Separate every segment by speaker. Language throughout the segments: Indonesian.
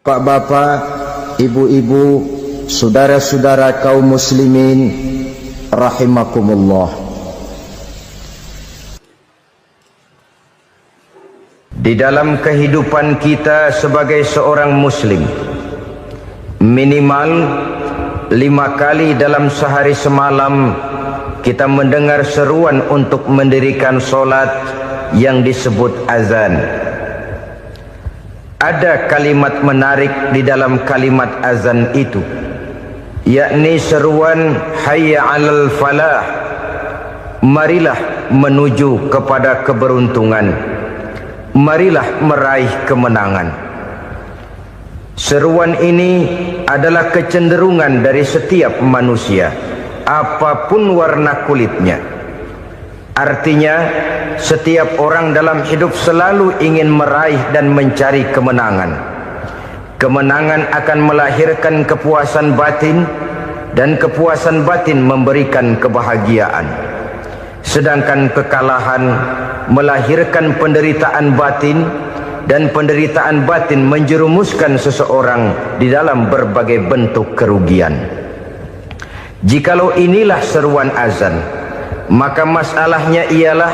Speaker 1: Bapak-bapak, ibu-ibu, saudara-saudara kaum muslimin rahimakumullah. Di dalam kehidupan kita sebagai seorang muslim, minimal 5 kali dalam sehari semalam kita mendengar seruan untuk mendirikan solat yang disebut azan. Ada kalimat menarik di dalam kalimat azan itu, yakni seruan hayya 'alal falah, marilah menuju kepada keberuntungan, marilah meraih kemenangan. Seruan ini adalah kecenderungan dari setiap manusia, apapun warna kulitnya. Artinya, setiap orang dalam hidup selalu ingin meraih dan mencari kemenangan. Kemenangan akan melahirkan kepuasan batin, dan kepuasan batin memberikan kebahagiaan. Sedangkan kekalahan melahirkan penderitaan batin, dan penderitaan batin menjerumuskan seseorang di dalam berbagai bentuk kerugian. Jikalau inilah seruan azan, maka masalahnya ialah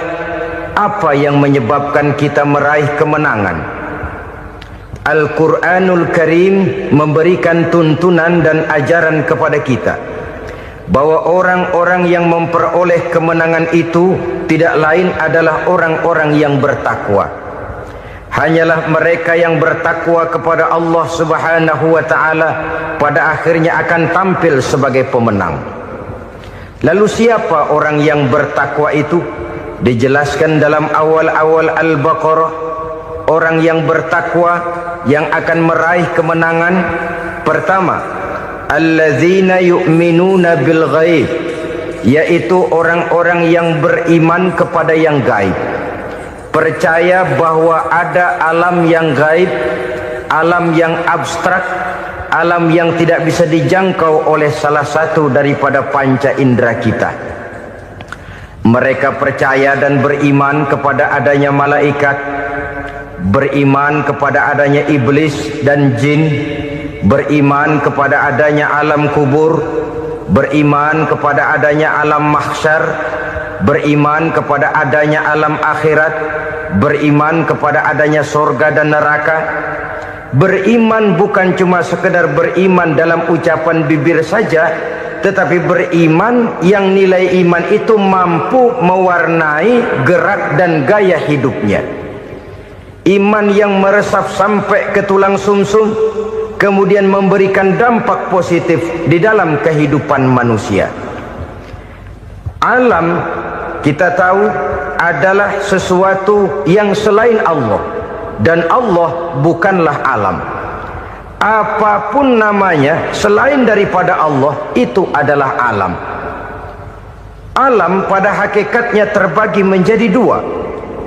Speaker 1: apa yang menyebabkan kita meraih kemenangan. Al-Quranul Karim memberikan tuntunan dan ajaran kepada kita bahwa orang-orang yang memperoleh kemenangan itu tidak lain adalah orang-orang yang bertakwa. Hanyalah mereka yang bertakwa kepada Allah Subhanahu wa ta'ala pada akhirnya akan tampil sebagai pemenang. Lalu siapa orang yang bertakwa itu? Dijelaskan dalam awal-awal Al-Baqarah, orang yang bertakwa yang akan meraih kemenangan. Pertama, alladzina yu'minuna bil ghaib, yaitu orang-orang yang beriman kepada yang gaib, percaya bahwa ada alam yang gaib, alam yang abstrak, alam yang tidak bisa dijangkau oleh salah satu daripada panca indera kita. Mereka percaya dan beriman kepada adanya malaikat, beriman kepada adanya iblis dan jin, beriman kepada adanya alam kubur, beriman kepada adanya alam mahsyar, beriman kepada adanya alam akhirat, beriman kepada adanya surga dan neraka. Beriman bukan cuma sekedar beriman dalam ucapan bibir saja, tetapi beriman yang nilai iman itu mampu mewarnai gerak dan gaya hidupnya. Iman yang meresap sampai ke tulang sumsum, kemudian memberikan dampak positif di dalam kehidupan manusia. Alam, kita tahu, adalah sesuatu yang selain Allah, dan Allah bukanlah alam. Apapun namanya selain daripada Allah, itu adalah alam. Alam pada hakikatnya terbagi menjadi dua.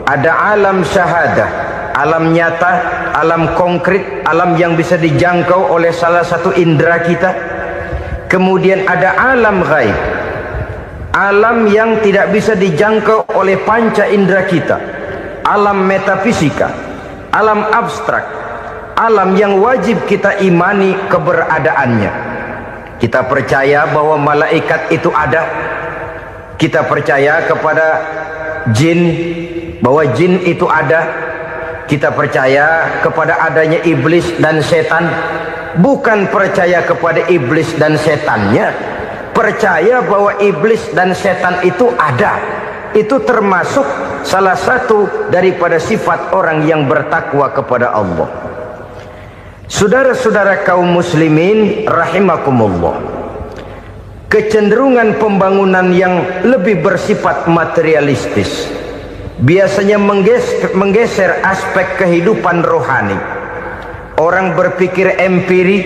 Speaker 1: Ada alam syahadah, alam nyata, alam konkret, alam yang bisa dijangkau oleh salah satu indera kita. Kemudian ada alam ghaib, alam yang tidak bisa dijangkau oleh panca indera kita, alam metafisika, alam abstrak, alam yang wajib kita imani keberadaannya. Kita percaya bahwa malaikat itu ada, kita percaya kepada jin, bahwa jin itu ada, kita percaya kepada adanya iblis dan setan. Bukan percaya kepada iblis dan setannya, percaya bahwa iblis dan setan itu ada. Itu termasuk salah satu daripada sifat orang yang bertakwa kepada Allah. Saudara-saudara kaum muslimin rahimakumullah, kecenderungan pembangunan yang lebih bersifat materialistis biasanya menggeser aspek kehidupan rohani. Orang berpikir empiri,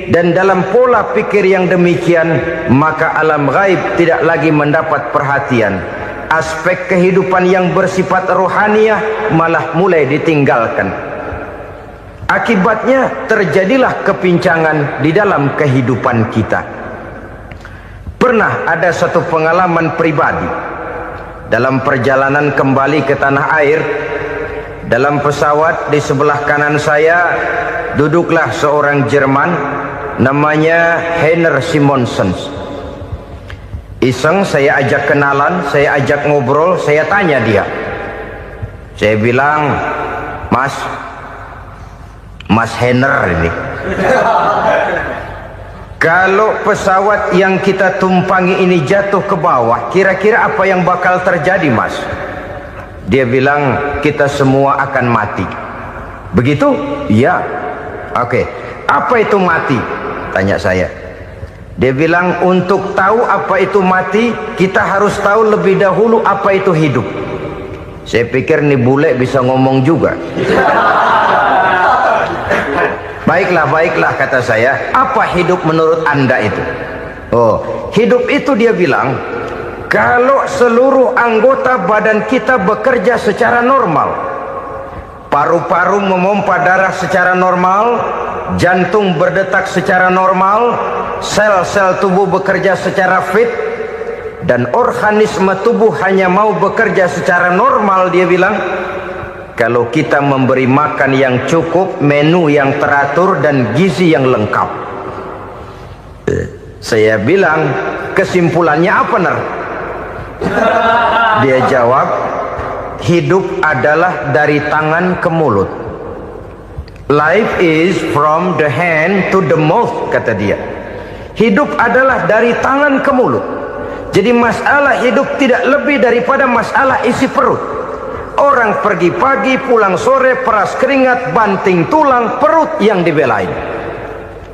Speaker 1: dan dalam pola pikir yang demikian maka alam gaib tidak lagi mendapat perhatian. Aspek kehidupan yang bersifat rohaniah malah mulai ditinggalkan. Akibatnya terjadilah kepincangan di dalam kehidupan kita. Pernah ada satu pengalaman pribadi dalam perjalanan kembali ke tanah air. Dalam pesawat di sebelah kanan saya duduklah seorang Jerman namanya Heiner Simonsen. Iseng saya ajak kenalan, saya ajak ngobrol, saya tanya dia. Saya bilang, Mas Heiner ini, kalau pesawat yang kita tumpangi ini jatuh ke bawah, kira-kira apa yang bakal terjadi, Mas? Dia bilang, kita semua akan mati. Begitu? Iya. Oke. Apa itu mati? Tanya saya. Dia bilang, untuk tahu apa itu mati, kita harus tahu lebih dahulu apa itu hidup. Saya pikir nih bule bisa ngomong juga. Baiklah kata saya. Apa hidup menurut Anda itu? Oh, hidup itu dia bilang, kalau seluruh anggota badan kita bekerja secara normal, paru-paru memompa darah secara normal, jantung berdetak secara normal, sel-sel tubuh bekerja secara fit, dan organisme tubuh hanya mau bekerja secara normal, dia bilang, kalau kita memberi makan yang cukup, menu yang teratur, dan gizi yang lengkap. Saya bilang, kesimpulannya apa, Ner? Dia jawab, hidup adalah dari tangan ke mulut. Life is from the hand to the mouth, kata dia. Hidup adalah dari tangan ke mulut. Jadi masalah hidup tidak lebih daripada masalah isi perut. Orang pergi pagi, pulang sore, peras keringat, banting tulang, perut yang dibelain.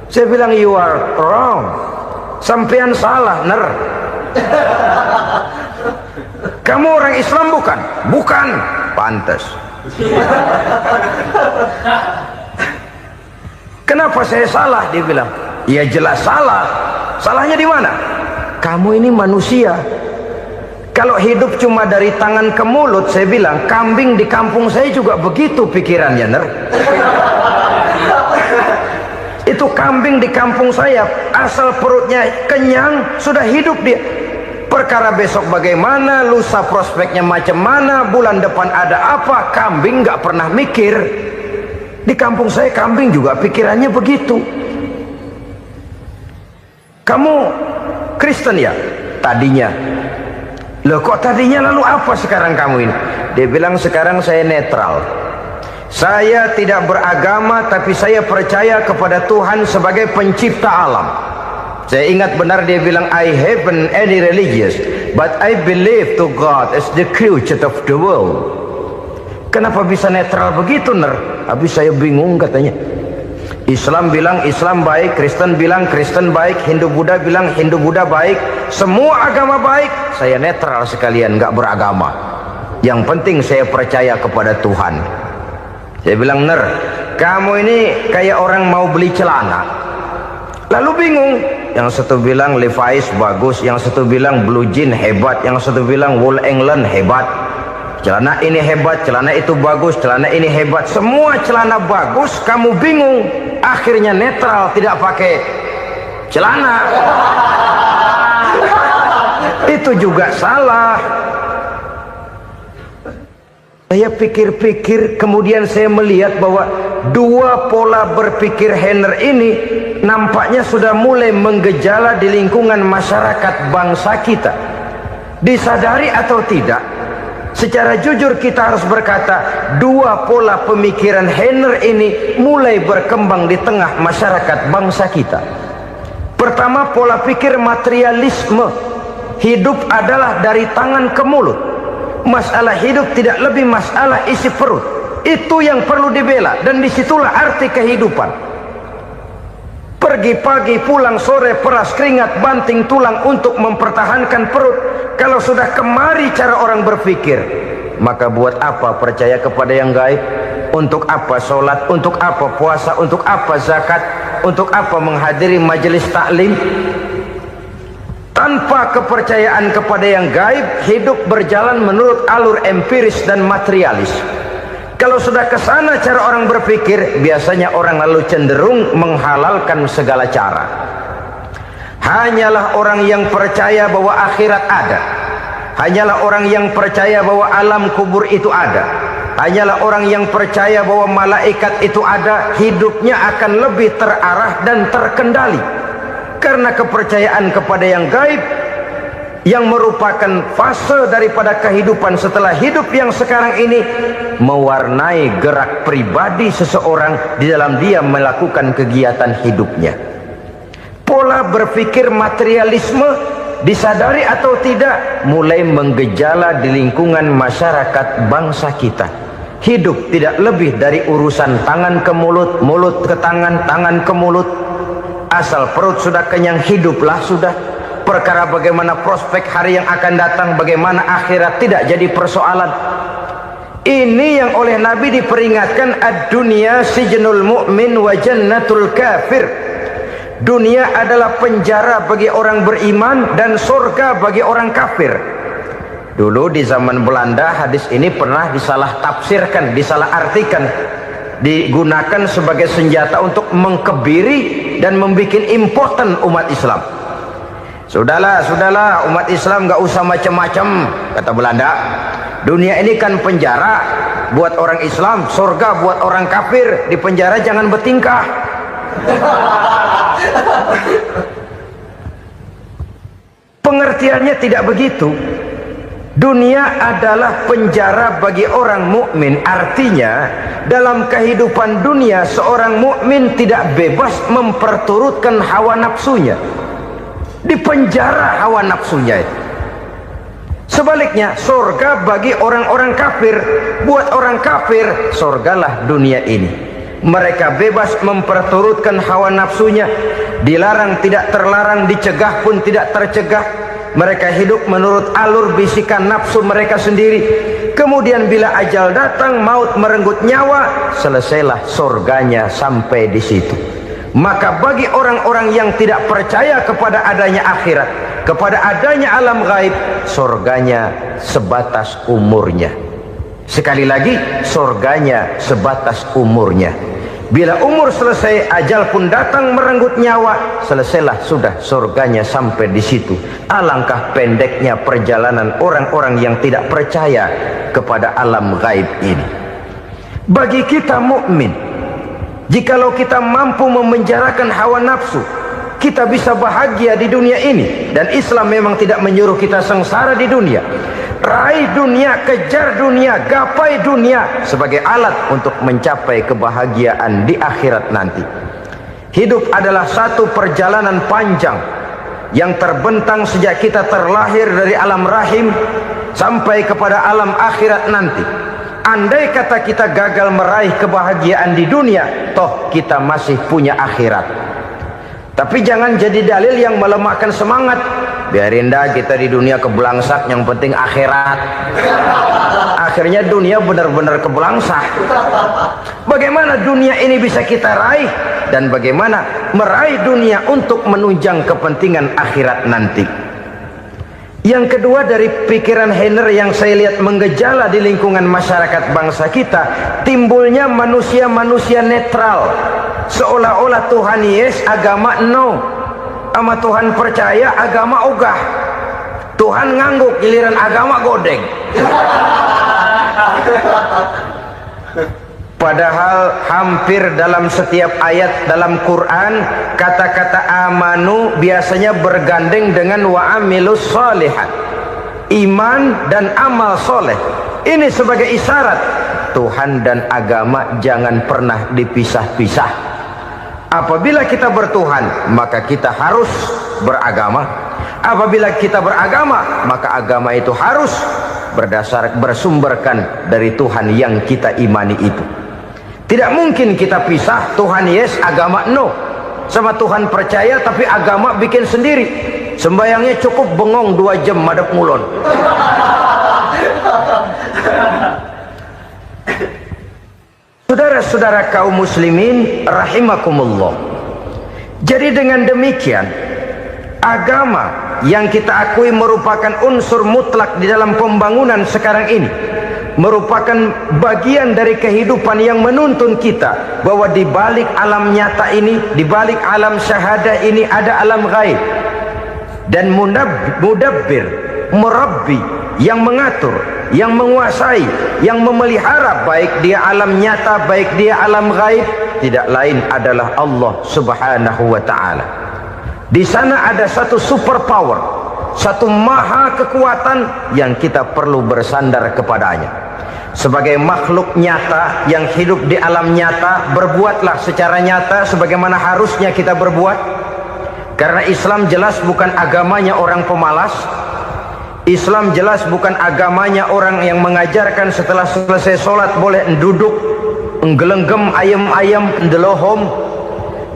Speaker 1: Saya bilang, you are wrong. Sampean salah, Ner. Kamu orang Islam bukan? Bukan. Pantas. Kenapa saya salah? Dia bilang, ya jelas salah. Salahnya di mana? Kamu ini manusia. Kalau hidup cuma dari tangan ke mulut, saya bilang, kambing di kampung saya juga begitu pikirannya, Ner. Itu kambing di kampung saya, asal perutnya kenyang, sudah hidup dia. Perkara besok bagaimana, lusa prospeknya macam mana, bulan depan ada apa, kambing nggak pernah mikir. Di kampung saya kambing juga pikirannya begitu. Kamu Kristen ya? Tadinya. Loh kok tadinya, lalu apa sekarang kamu ini? Dia bilang, sekarang saya netral. Saya tidak beragama, tapi saya percaya kepada Tuhan sebagai pencipta alam. Saya ingat benar dia bilang, I haven't any religious, but I believe to God as the creator of the world. Kenapa bisa netral begitu, Ner? Habis saya bingung katanya. Islam bilang Islam baik, Kristen bilang Kristen baik, Hindu Buddha bilang Hindu Buddha baik, semua agama baik. Saya netral sekalian, nggak beragama. Yang penting saya percaya kepada Tuhan. Saya bilang, Ner, kamu ini kayak orang mau beli celana, lalu bingung. Yang satu bilang Levi's bagus, yang satu bilang Blue Jean hebat, yang satu bilang Wool England hebat. Celana ini hebat, celana itu bagus, celana ini hebat, semua celana bagus, kamu bingung. Akhirnya netral, tidak pakai celana. Itu juga salah. Saya pikir-pikir, kemudian saya melihat bahwa dua pola berpikir Heiner ini nampaknya sudah mulai menggejala di lingkungan masyarakat bangsa kita. Disadari atau tidak, secara jujur kita harus berkata, dua pola pemikiran Heiner ini mulai berkembang di tengah masyarakat bangsa kita. Pertama, pola pikir materialisme. Hidup adalah dari tangan ke mulut. Masalah hidup tidak lebih masalah isi perut. Itu yang perlu dibela, dan disitulah arti kehidupan. Pergi pagi, pulang sore, peras keringat, banting tulang untuk mempertahankan perut. Kalau sudah kemari cara orang berpikir, maka buat apa percaya kepada yang gaib? Untuk apa sholat? Untuk apa puasa? Untuk apa zakat? Untuk apa menghadiri majelis taklim? Tanpa kepercayaan kepada yang gaib, hidup berjalan menurut alur empiris dan materialis. Kalau sudah ke sana cara orang berpikir, biasanya orang lalu cenderung menghalalkan segala cara. Hanyalah orang yang percaya bahwa akhirat ada, hanyalah orang yang percaya bahwa alam kubur itu ada, hanyalah orang yang percaya bahwa malaikat itu ada, hidupnya akan lebih terarah dan terkendali. Karena kepercayaan kepada yang gaib, yang merupakan fase daripada kehidupan setelah hidup yang sekarang ini, mewarnai gerak pribadi seseorang di dalam dia melakukan kegiatan hidupnya. Pola berpikir materialisme, disadari atau tidak, mulai menggejala di lingkungan masyarakat bangsa kita. Hidup tidak lebih dari urusan tangan ke mulut, mulut ke tangan, tangan ke mulut. Asal perut sudah kenyang, hiduplah sudah. Perkara bagaimana prospek hari yang akan datang, bagaimana akhirat, tidak jadi persoalan. Ini yang oleh Nabi diperingatkan, ad-dunya sijnul mu'min wa jannatul kafir. Dunia adalah penjara bagi orang beriman dan surga bagi orang kafir. Dulu di zaman Belanda hadis ini pernah disalah tafsirkan, disalah artikan, digunakan sebagai senjata untuk mengkebiri dan membuat impoten umat Islam. Sudahlah umat Islam gak usah macam-macam, kata Belanda. Dunia ini kan penjara buat orang Islam, surga buat orang kafir. Di penjara jangan bertingkah. Pengertiannya tidak begitu. Dunia adalah penjara bagi orang mukmin. Artinya dalam kehidupan dunia seorang mukmin tidak bebas memperturutkan hawa nafsunya. Dipenjara hawa nafsunya itu. Sebaliknya surga bagi orang-orang kafir. Buat orang kafir surgalah dunia ini. Mereka bebas memperturutkan hawa nafsunya, dilarang tidak terlarang, dicegah pun tidak tercegah. Mereka hidup menurut alur bisikan nafsu mereka sendiri. Kemudian bila ajal datang, maut merenggut nyawa, selesailah surganya sampai di situ. Maka bagi orang-orang yang tidak percaya kepada adanya akhirat, kepada adanya alam gaib, surganya sebatas umurnya. Sekali lagi, surganya sebatas umurnya. Bila umur selesai, ajal pun datang merenggut nyawa, selesailah sudah surganya sampai di situ. Alangkah pendeknya perjalanan orang-orang yang tidak percaya kepada alam gaib ini. Bagi kita mukmin, jikalau kita mampu memenjarakan hawa nafsu, kita bisa bahagia di dunia ini. Dan Islam memang tidak menyuruh kita sengsara di dunia. Raih dunia, kejar dunia, gapai dunia sebagai alat untuk mencapai kebahagiaan di akhirat nanti. Hidup adalah satu perjalanan panjang yang terbentang sejak kita terlahir dari alam rahim sampai kepada alam akhirat nanti. Andai kata kita gagal meraih kebahagiaan di dunia, toh kita masih punya akhirat. Tapi jangan jadi dalil yang melemahkan semangat. Biarin dah kita di dunia kebelangsak, yang penting akhirat. Akhirnya dunia benar-benar kebelangsak. Bagaimana dunia ini bisa kita raih, dan bagaimana meraih dunia untuk menunjang kepentingan akhirat nanti. Yang kedua, dari pikiran Heiner yang saya lihat menggejala di lingkungan masyarakat bangsa kita, timbulnya manusia-manusia netral. Seolah-olah Tuhan yes, agama no. Sama Tuhan percaya, agama ogah. Tuhan ngangguk, giliran agama godeng. Padahal hampir dalam setiap ayat dalam Quran, kata-kata amanu biasanya bergandeng dengan wa amilus sholihat. Iman dan amal soleh. Ini sebagai isyarat Tuhan dan agama jangan pernah dipisah-pisah. Apabila kita bertuhan, maka kita harus beragama. Apabila kita beragama, maka agama itu harus bersumberkan dari Tuhan yang kita imani itu. Tidak mungkin kita pisah, Tuhan yes, agama no. Sama Tuhan percaya tapi agama bikin sendiri. Sembayangnya cukup bengong 2 jam madep ngulon. Saudara-saudara kaum muslimin rahimakumullah. Jadi dengan demikian, agama yang kita akui merupakan unsur mutlak di dalam pembangunan sekarang ini, merupakan bagian dari kehidupan yang menuntun kita bahwa di balik alam nyata ini, di balik alam syahadah ini ada alam gaib. Dan mudabbir, murabbi yang mengatur, yang menguasai, yang memelihara, baik dia alam nyata, baik dia alam gaib, tidak lain adalah Allah Subhanahu wa ta'ala. Di sana ada satu super power, satu maha kekuatan yang kita perlu bersandar kepadanya. Sebagai makhluk nyata yang hidup di alam nyata, berbuatlah secara nyata sebagaimana harusnya kita berbuat. Karena Islam jelas bukan agamanya orang pemalas. Islam jelas bukan agamanya orang yang mengajarkan setelah selesai sholat boleh duduk nggelenggem ayam-ayam ndelohom,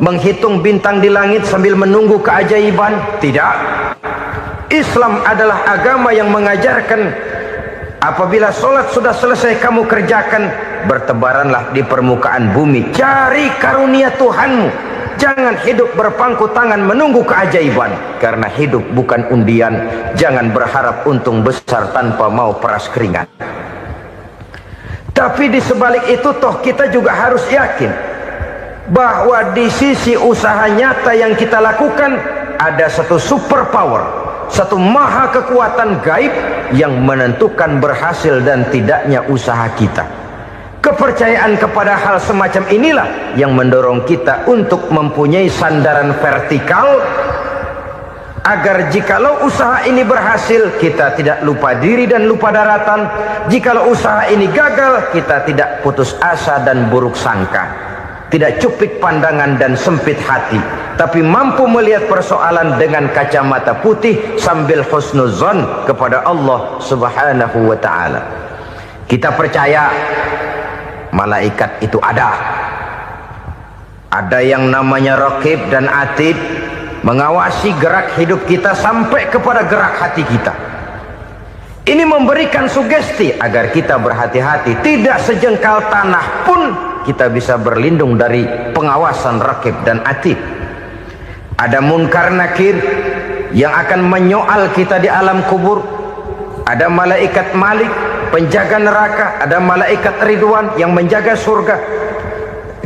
Speaker 1: menghitung bintang di langit sambil menunggu keajaiban. Tidak. Islam adalah agama yang mengajarkan apabila sholat sudah selesai kamu kerjakan, bertebaranlah di permukaan bumi, cari karunia Tuhanmu. Jangan hidup berpangku tangan menunggu keajaiban, karena hidup bukan undian. Jangan berharap untung besar tanpa mau peras keringat. Tapi di sebalik itu toh kita juga harus yakin bahwa di sisi usaha nyata yang kita lakukan ada satu super power, satu maha kekuatan gaib yang menentukan berhasil dan tidaknya usaha kita. Kepercayaan kepada hal semacam inilah yang mendorong kita untuk mempunyai sandaran vertikal, agar jikalau usaha ini berhasil, kita tidak lupa diri dan lupa daratan. Jikalau usaha ini gagal, kita tidak putus asa dan buruk sangka, tidak cupik pandangan dan sempit hati, tapi mampu melihat persoalan dengan kacamata putih sambil husnuzon kepada Allah Subhanahu wa ta'ala. Kita percaya malaikat itu ada yang namanya Raqib dan Atid, mengawasi gerak hidup kita sampai kepada gerak hati kita. Ini memberikan sugesti agar kita berhati-hati, tidak sejengkal tanah pun kita bisa berlindung dari pengawasan Raqib dan Atid. Ada Munkar Nakir yang akan menyoal kita di alam kubur. Ada malaikat Malik, penjaga neraka. Ada malaikat Ridwan yang menjaga surga.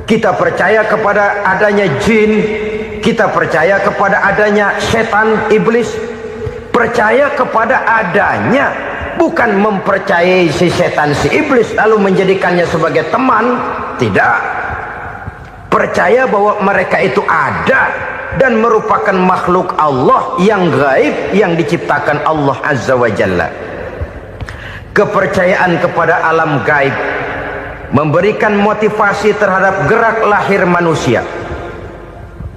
Speaker 1: Kita percaya kepada adanya jin, kita percaya kepada adanya setan, iblis. Percaya kepada adanya, bukan mempercayai si setan, si iblis lalu menjadikannya sebagai teman. Tidak. Percaya bahwa mereka itu ada dan merupakan makhluk Allah yang gaib yang diciptakan Allah Azza wa Jalla. Kepercayaan kepada alam gaib memberikan motivasi terhadap gerak lahir manusia,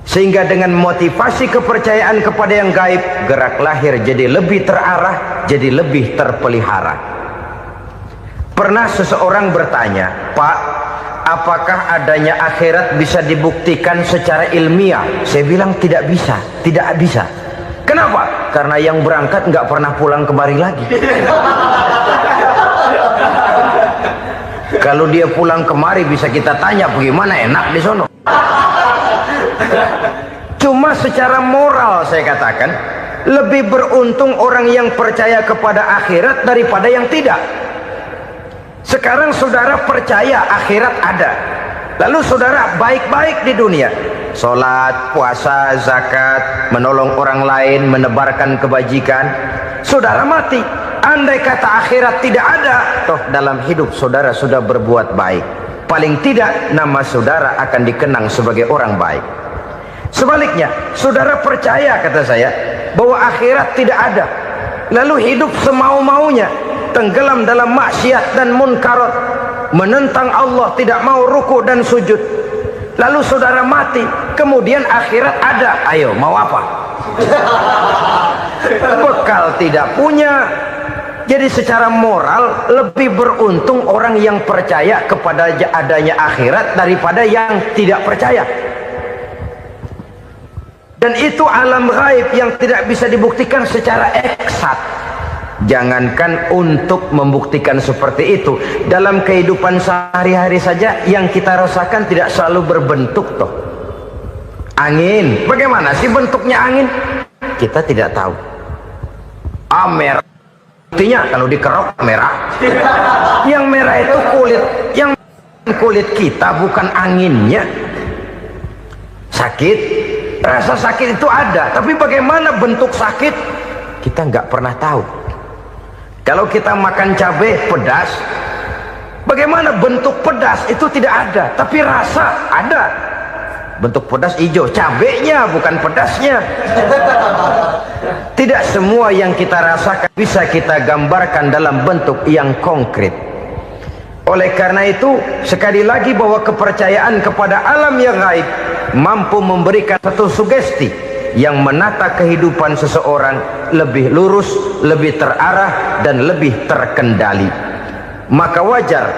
Speaker 1: sehingga dengan motivasi kepercayaan kepada yang gaib, gerak lahir jadi lebih terarah, jadi lebih terpelihara. Pernah seseorang bertanya, "Pak, apakah adanya akhirat bisa dibuktikan secara ilmiah?" Saya bilang tidak bisa, tidak bisa. Kenapa? Karena yang berangkat nggak pernah pulang kembali lagi. Kalau dia pulang kemari bisa kita tanya bagaimana enak di sono. Cuma secara moral saya katakan, lebih beruntung orang yang percaya kepada akhirat daripada yang tidak. Sekarang saudara percaya akhirat ada, lalu saudara baik-baik di dunia, sholat, puasa, zakat, menolong orang lain, menebarkan kebajikan. Saudara mati, andai kata akhirat tidak ada, toh dalam hidup saudara sudah berbuat baik, paling tidak nama saudara akan dikenang sebagai orang baik. Sebaliknya, saudara percaya, kata saya, bahwa akhirat tidak ada, lalu hidup semau-maunya, tenggelam dalam maksiat dan munkarat, menentang Allah, tidak mau ruku dan sujud, lalu saudara mati, kemudian akhirat ada, ayo mau apa? Bekal tidak punya. Jadi secara moral lebih beruntung orang yang percaya kepada adanya akhirat daripada yang tidak percaya. Dan itu alam gaib yang tidak bisa dibuktikan secara eksakt. Jangankan untuk membuktikan seperti itu, dalam kehidupan sehari-hari saja yang kita rasakan tidak selalu berbentuk toh. Angin, bagaimana sih bentuknya angin? Kita tidak tahu. Merah, buktinya kalau dikerok merah. Yang merah itu kulit, yang kulit kita bukan anginnya. Sakit, rasa sakit itu ada, tapi bagaimana bentuk sakit kita nggak pernah tahu. Kalau kita makan cabai pedas, bagaimana bentuk pedas itu tidak ada, tapi rasa ada. Bentuk pedas hijau, cabenya bukan pedasnya. Tidak semua yang kita rasakan bisa kita gambarkan dalam bentuk yang konkret. Oleh karena itu, sekali lagi bahwa kepercayaan kepada alam yang gaib mampu memberikan satu sugesti yang menata kehidupan seseorang lebih lurus, lebih terarah, dan lebih terkendali. Maka wajar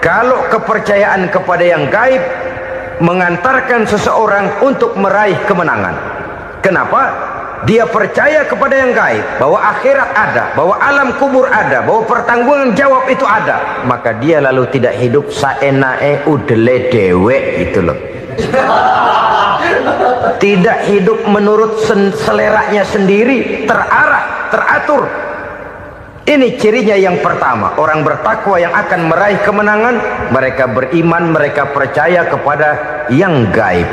Speaker 1: kalau kepercayaan kepada yang gaib mengantarkan seseorang untuk meraih kemenangan. Kenapa? Dia percaya kepada yang gaib, bahwa akhirat ada, bahwa alam kubur ada, bahwa pertanggungan jawab itu ada. Maka dia lalu tidak hidup saenae udele dewe, gitu loh. Tidak hidup menurut seleranya sendiri, terarah, teratur. Ini cirinya yang pertama. Orang bertakwa yang akan meraih kemenangan, mereka beriman, mereka percaya kepada yang gaib.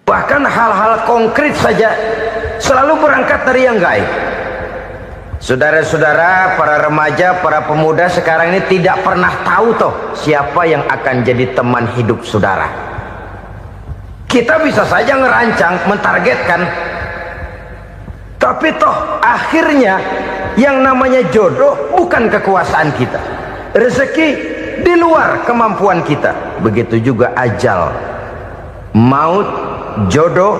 Speaker 1: Bahkan hal-hal konkret saja selalu berangkat dari yang gaib. Saudara-saudara, para remaja, para pemuda sekarang ini tidak pernah tahu toh siapa yang akan jadi teman hidup saudara. Kita bisa saja ngerancang, mentargetkan, tapi toh akhirnya yang namanya jodoh bukan kekuasaan kita. Rezeki di luar kemampuan kita. Begitu juga ajal, maut, jodoh,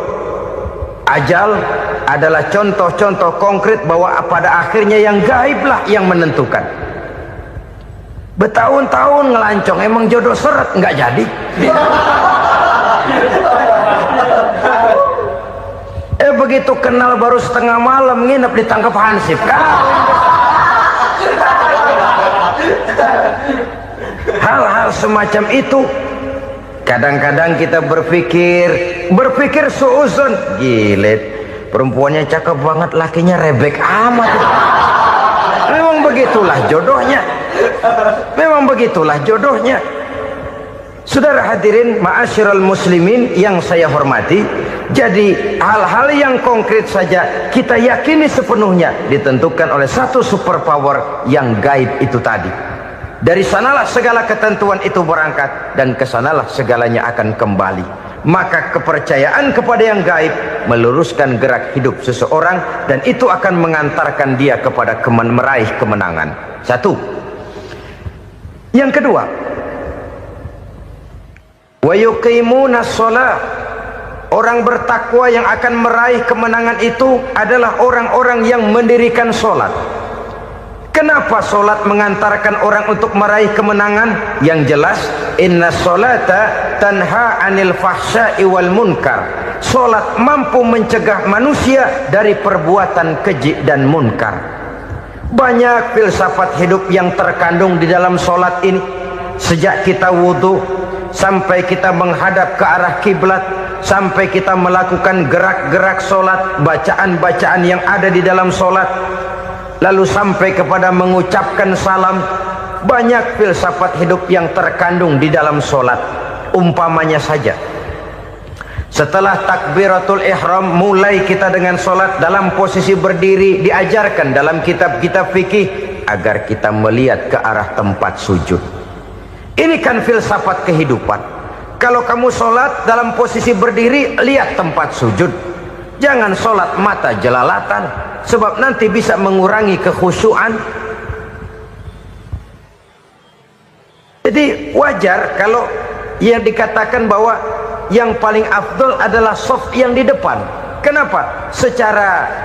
Speaker 1: ajal adalah contoh-contoh konkret bahwa pada akhirnya yang gaiblah yang menentukan. Bertahun-tahun ngelancong, emang jodoh seret, nggak jadi. Begitu kenal baru setengah malam nginep ditangkap hansip kan. Hal-hal semacam itu kadang-kadang kita berpikir suuzon, gilet, perempuannya cakep banget, lakinya rebek amat. Memang begitulah jodohnya. Memang begitulah jodohnya. Saudara hadirin ma'asyiral muslimin yang saya hormati, jadi hal-hal yang konkret saja kita yakini sepenuhnya ditentukan oleh satu superpower yang gaib itu tadi. Dari sanalah segala ketentuan itu berangkat dan kesanalah segalanya akan kembali. Maka kepercayaan kepada yang gaib meluruskan gerak hidup seseorang dan itu akan mengantarkan dia kepada meraih kemenangan. Satu. Yang kedua, wa yuqimuna shalah. Orang bertakwa yang akan meraih kemenangan itu adalah orang-orang yang mendirikan sholat. Kenapa sholat mengantarkan orang untuk meraih kemenangan? Yang jelas, inna sholata tanha anil fahsya'i wal munkar. Sholat mampu mencegah manusia dari perbuatan keji dan munkar. Banyak filsafat hidup yang terkandung di dalam sholat ini. Sejak kita wudhu sampai kita menghadap ke arah kiblat, sampai kita melakukan gerak-gerak sholat, bacaan-bacaan yang ada di dalam sholat, lalu sampai kepada mengucapkan salam. Banyak filsafat hidup yang terkandung di dalam sholat. Umpamanya saja, setelah takbiratul ihram, mulai kita dengan sholat dalam posisi berdiri. Diajarkan dalam kitab-kitab fikih agar kita melihat ke arah tempat sujud. Ini kan filsafat kehidupan. Kalau kamu sholat dalam posisi berdiri, lihat tempat sujud. Jangan sholat mata jelalatan, sebab nanti bisa mengurangi kekhusyuan. Jadi wajar kalau yang dikatakan bahwa yang paling afdol adalah shaf yang di depan. Kenapa? Secara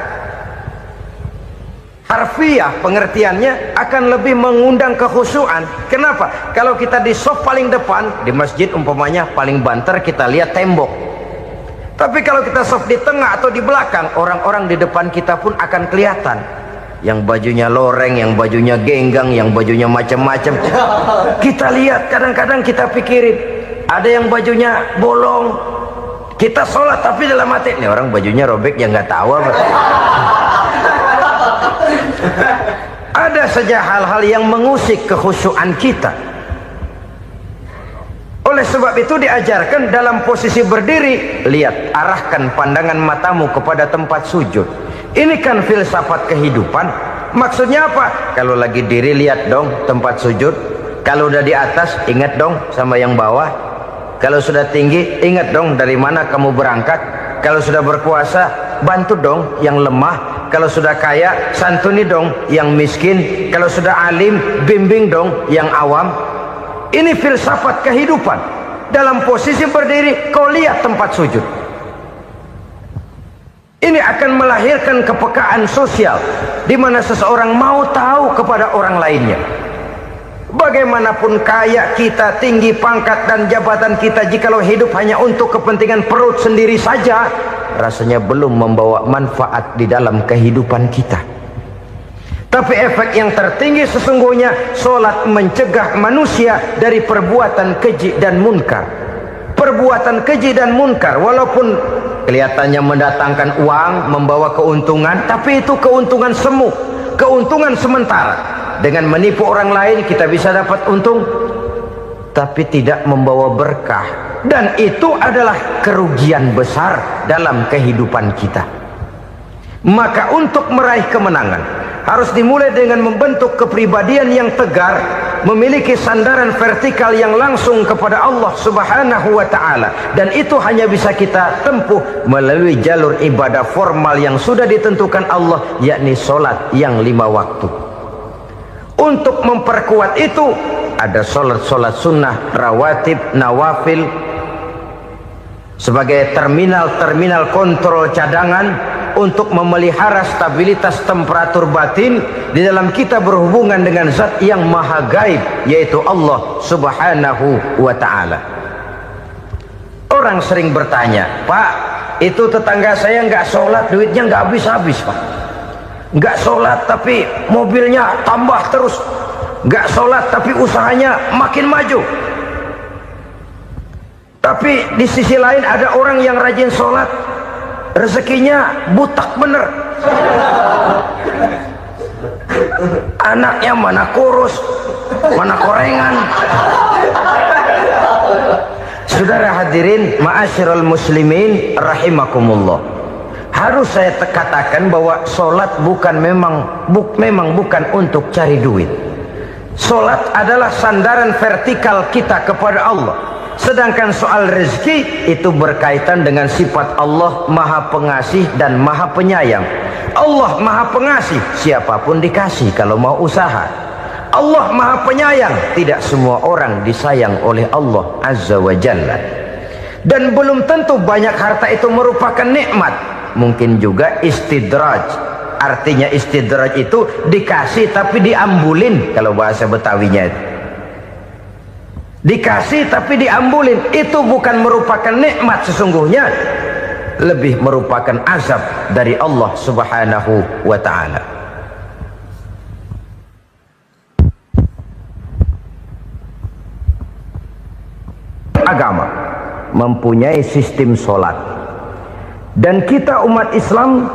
Speaker 1: harfiah pengertiannya akan lebih mengundang kekhusyuan. Kenapa? Kalau kita di shaf paling depan di masjid umpamanya paling banter kita lihat tembok. Tapi kalau kita shaf di tengah atau di belakang, orang-orang di depan kita pun akan kelihatan. Yang bajunya loreng, yang bajunya genggang, yang bajunya macam-macam. Kita lihat, kadang-kadang kita pikirin, ada yang bajunya bolong. Kita sholat tapi dalam hati, nih orang bajunya robek yang nggak tahu apa. Ada saja hal-hal yang mengusik kekhusyuan kita. Oleh sebab itu diajarkan dalam posisi berdiri, lihat, arahkan pandangan matamu kepada tempat sujud. Ini kan filsafat kehidupan. Maksudnya apa? Kalau lagi diri lihat dong tempat sujud. Kalau udah di atas ingat dong sama yang bawah. Kalau sudah tinggi ingat dong dari mana kamu berangkat. Kalau sudah berkuasa bantu dong yang lemah. Kalau sudah kaya santuni dong yang miskin. Kalau sudah alim bimbing dong yang awam. Ini filsafat kehidupan. Dalam posisi berdiri kau lihat tempat sujud. Ini akan melahirkan kepekaan sosial di mana seseorang mau tahu kepada orang lainnya. Bagaimanapun kaya kita, tinggi pangkat dan jabatan kita, jikalau hidup hanya untuk kepentingan perut sendiri saja, rasanya belum membawa manfaat di dalam kehidupan kita. Tapi efek yang tertinggi sesungguhnya, solat mencegah manusia dari perbuatan keji dan munkar. Perbuatan keji dan munkar walaupun kelihatannya mendatangkan uang, membawa keuntungan, tapi itu keuntungan semu, keuntungan sementara. Dengan menipu orang lain kita bisa dapat untung, tapi tidak membawa berkah. Dan itu adalah kerugian besar dalam kehidupan kita. Maka untuk meraih kemenangan harus dimulai dengan membentuk kepribadian yang tegar, memiliki sandaran vertikal yang langsung kepada Allah Subhanahu wa ta'ala. Dan itu hanya bisa kita tempuh melalui jalur ibadah formal yang sudah ditentukan Allah, yakni solat yang 5 waktu. Untuk memperkuat itu ada solat-solat sunnah, rawatib, nawafil sebagai terminal-terminal kontrol cadangan untuk memelihara stabilitas temperatur batin di dalam kita berhubungan dengan zat yang maha gaib, yaitu Allah Subhanahu wa ta'ala. Orang sering bertanya, Pak, itu tetangga saya nggak sholat, duitnya nggak habis-habis, Pak. Nggak sholat tapi mobilnya tambah terus. Nggak sholat tapi usahanya makin maju. Tapi di sisi lain ada orang yang rajin sholat, rezekinya butak bener. Anaknya mana kurus, mana korengan. Saudara hadirin ma'asyiral muslimin rahimakumullah. Harus saya katakan bahwa solat memang bukan untuk cari duit. Solat adalah sandaran vertikal kita kepada Allah. Sedangkan soal rezeki itu berkaitan dengan sifat Allah maha pengasih dan maha penyayang. Allah maha pengasih, siapapun dikasih kalau mau usaha. Allah maha penyayang, tidak semua orang disayang oleh Allah Azza wa Jalla. Dan belum tentu banyak harta itu merupakan nikmat. Mungkin juga istidraj. Artinya istidraj itu dikasih tapi diambulin, kalau bahasa Betawinya itu. Dikasih tapi diambulin, itu bukan merupakan nikmat sesungguhnya, lebih merupakan azab dari Allah Subhanahu wa ta'ala. Agama mempunyai sistem solat, dan kita umat Islam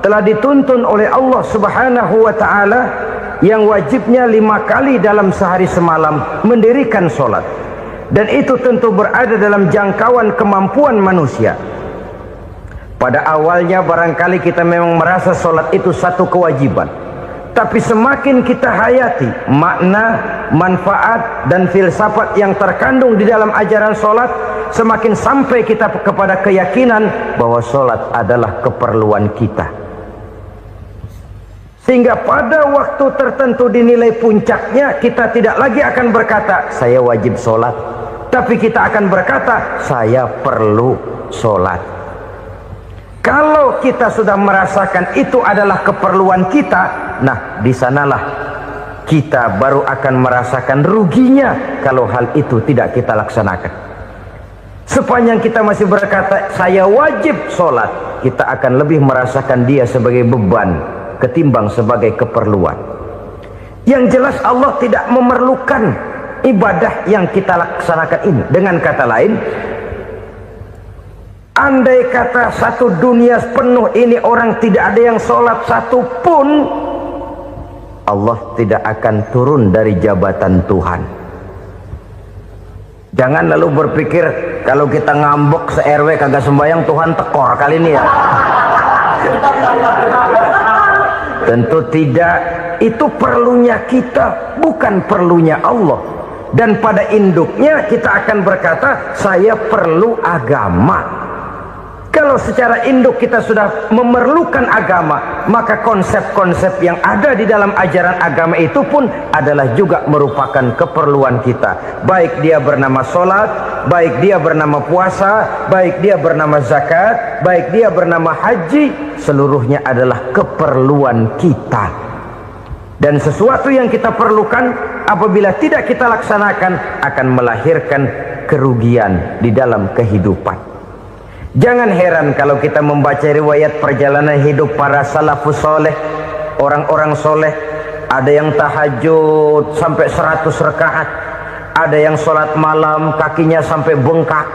Speaker 1: telah dituntun oleh Allah Subhanahu wa ta'ala yang wajibnya 5 kali dalam sehari semalam mendirikan solat. Dan itu tentu berada dalam jangkauan kemampuan manusia. Pada awalnya barangkali kita memang merasa solat itu satu kewajiban, tapi semakin kita hayati makna, manfaat dan filsafat yang terkandung di dalam ajaran solat, semakin sampai kita kepada keyakinan bahwa solat adalah keperluan kita. Sehingga pada waktu tertentu dinilai puncaknya, kita tidak lagi akan berkata saya wajib sholat, tapi kita akan berkata saya perlu sholat. Kalau kita sudah merasakan itu adalah keperluan kita, nah di sanalah kita baru akan merasakan ruginya kalau hal itu tidak kita laksanakan. Sepanjang kita masih berkata saya wajib sholat, kita akan lebih merasakan dia sebagai beban ketimbang sebagai keperluan. Yang jelas Allah tidak memerlukan ibadah yang kita laksanakan ini. Dengan kata lain, andai kata satu dunia penuh ini orang tidak ada yang sholat satu pun, Allah tidak akan turun dari jabatan Tuhan. Jangan lalu berpikir kalau kita ngambek se-RW kagak sembahyang Tuhan tekor kali ini ya. Tentu tidak. Itu perlunya kita, bukan perlunya Allah. Dan pada induknya kita akan berkata, saya perlu agama. Kalau secara induk kita sudah memerlukan agama, maka konsep-konsep yang ada di dalam ajaran agama itu pun adalah juga merupakan keperluan kita. Baik dia bernama sholat, baik dia bernama puasa, baik dia bernama zakat, baik dia bernama haji, seluruhnya adalah keperluan kita. Dan sesuatu yang kita perlukan apabila tidak kita laksanakan akan melahirkan kerugian di dalam kehidupan. Jangan heran kalau kita membaca riwayat perjalanan hidup para salafus soleh, orang-orang soleh. Ada yang tahajud sampai 100 rakaat, ada yang sholat malam kakinya sampai bengkak.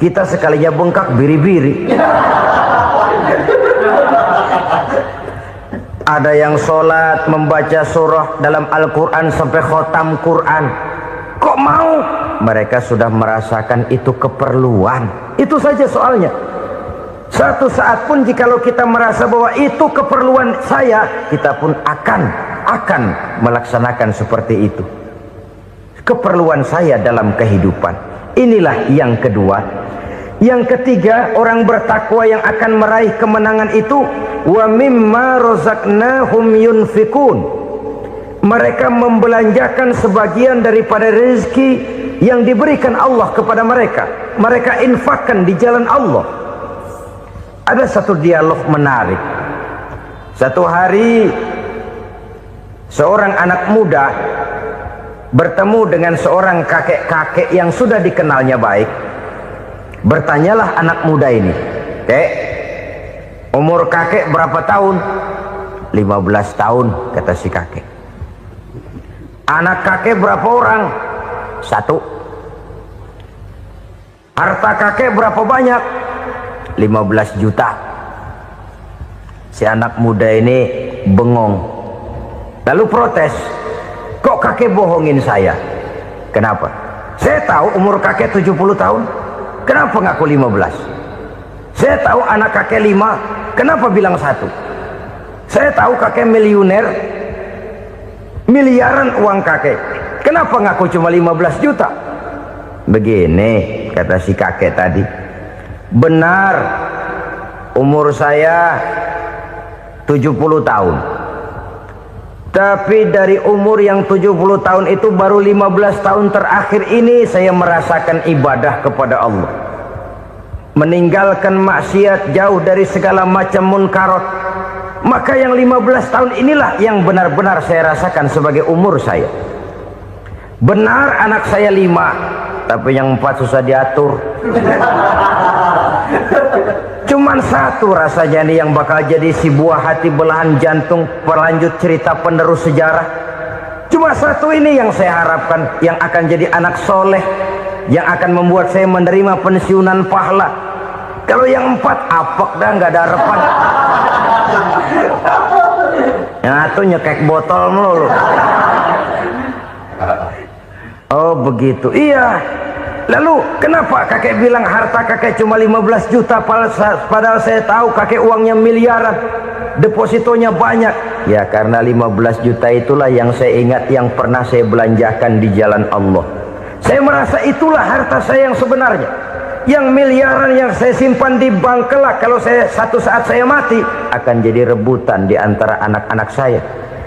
Speaker 1: Kita sekalinya bengkak biri-biri. Ada yang sholat membaca surah dalam Al-Quran sampai khotam Quran. Kok mau? Mereka sudah merasakan itu keperluan. Itu saja soalnya. Satu saat pun jikalau kita merasa bahwa itu keperluan saya, kita pun akan melaksanakan seperti itu. Keperluan saya dalam kehidupan. Inilah yang kedua. Yang ketiga, orang bertakwa yang akan meraih kemenangan itu, wa mimma razaqnahum yunfikun. Mereka membelanjakan sebagian daripada rezeki yang diberikan Allah kepada mereka. Mereka infakkan di jalan Allah. Ada satu dialog menarik. Satu hari seorang anak muda bertemu dengan seorang kakek-kakek yang sudah dikenalnya baik. Bertanyalah anak muda ini, "Kek, umur kakek berapa tahun?" 15 tahun, kata si kakek. "Anak kakek berapa orang?" 1. "Harta kakek berapa banyak?" 15 juta. Si anak muda ini bengong, lalu protes, "Kok kakek bohongin saya?" "Kenapa?" "Saya tahu umur kakek 70 tahun. Kenapa ngaku 15? Saya tahu anak kakek 5. Kenapa bilang 1? Saya tahu kakek miliuner, miliaran uang kakek. Kenapa ngaku cuma 15 juta? Begini, kata si kakek tadi. Benar, umur saya 70 tahun. Tapi dari umur yang 70 tahun itu baru 15 tahun terakhir ini saya merasakan ibadah kepada Allah. Meninggalkan maksiat, jauh dari segala macam munkarat. Maka yang 15 tahun inilah yang benar-benar saya rasakan sebagai umur saya. Benar anak saya 5, tapi yang 4 susah diatur. Cuman 1 rasanya nih yang bakal jadi si buah hati belahan jantung pelanjut cerita penerus sejarah. Cuma 1 ini yang saya harapkan, yang akan jadi anak soleh, yang akan membuat saya menerima pensiunan pahala. Kalau yang 4 apek dah, nggak ada harapan. Yang 1 nyekek botol melulu. Oh begitu, iya. Lalu kenapa kakek bilang harta kakek cuma 15 juta padahal saya tahu kakek uangnya miliaran, depositonya banyak? Ya karena 15 juta itulah yang saya ingat yang pernah saya belanjakan di jalan Allah. Saya merasa itulah harta saya yang sebenarnya. Yang miliaran yang saya simpan di bank kelak kalau satu saat saya mati akan jadi rebutan di antara anak-anak saya.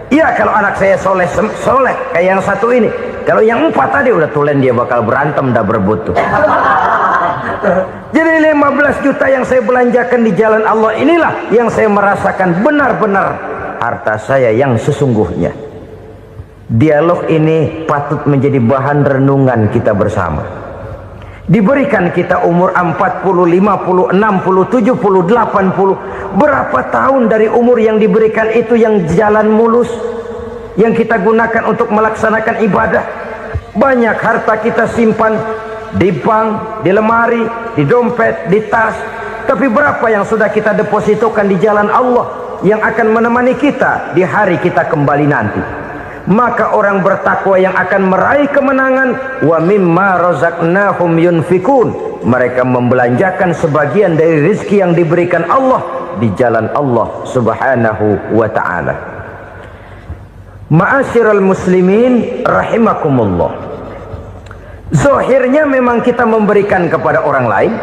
Speaker 1: Iya kalau anak saya soleh kayak yang 1 ini. Kalau yang 4 tadi udah tulen dia bakal berantem dah berebut tuh. Jadi 15 juta yang saya belanjakan di jalan Allah inilah yang saya merasakan benar-benar harta saya yang sesungguhnya. Dialog ini patut menjadi bahan renungan kita bersama. Diberikan kita umur 40, 50, 60, 70, 80. Berapa tahun dari umur yang diberikan itu yang jalan mulus, yang kita gunakan untuk melaksanakan ibadah? Banyak harta kita simpan di bank, di lemari, di dompet, di tas. Tapi berapa yang sudah kita depositokan di jalan Allah yang akan menemani kita di hari kita kembali nanti? Maka orang bertakwa yang akan meraih kemenangan, wa mimma razaqnahum yunfikun, mereka membelanjakan sebagian dari rezeki yang diberikan Allah di jalan Allah subhanahu wa ta'ala. Ma'asyiral muslimin rahimakumullah, zahirnya memang kita memberikan kepada orang lain,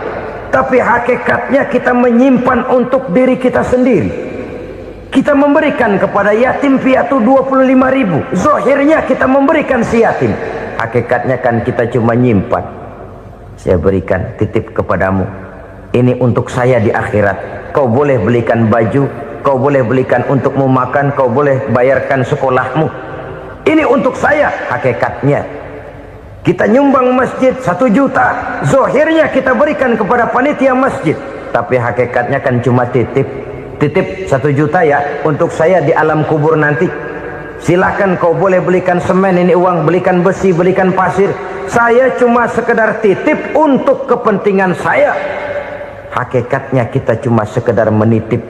Speaker 1: tapi hakikatnya kita menyimpan untuk diri kita sendiri. Kita memberikan kepada yatim piatu 25.000, zahirnya kita memberikan si yatim, hakikatnya kan kita cuma nyimpan. Saya berikan, titip kepadamu, ini untuk saya di akhirat. Kau boleh belikan baju, kau boleh belikan untukmu makan, kau boleh bayarkan sekolahmu, ini untuk saya. Hakikatnya kita nyumbang masjid 1 juta, zahirnya kita berikan kepada panitia masjid, tapi hakikatnya kan cuma titip 1 juta ya, untuk saya di alam kubur nanti. Silahkan kau boleh belikan semen, ini uang, belikan besi, belikan pasir, saya cuma sekedar titip untuk kepentingan saya. Hakikatnya kita cuma sekedar menitip.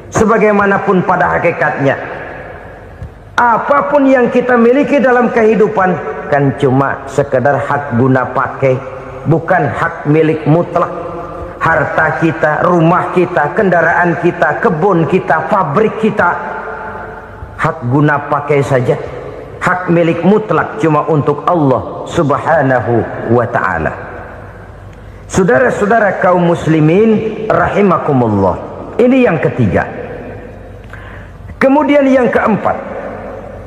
Speaker 1: Sebagaimanapun pada hakikatnya, apapun yang kita miliki dalam kehidupan kan cuma sekedar hak guna pakai, bukan hak milik mutlak. Harta kita, rumah kita, kendaraan kita, kebun kita, pabrik kita, hak guna pakai saja. Hak milik mutlak cuma untuk Allah subhanahu wa ta'ala. Saudara-saudara kaum muslimin rahimakumullah, ini yang ketiga. Kemudian yang keempat,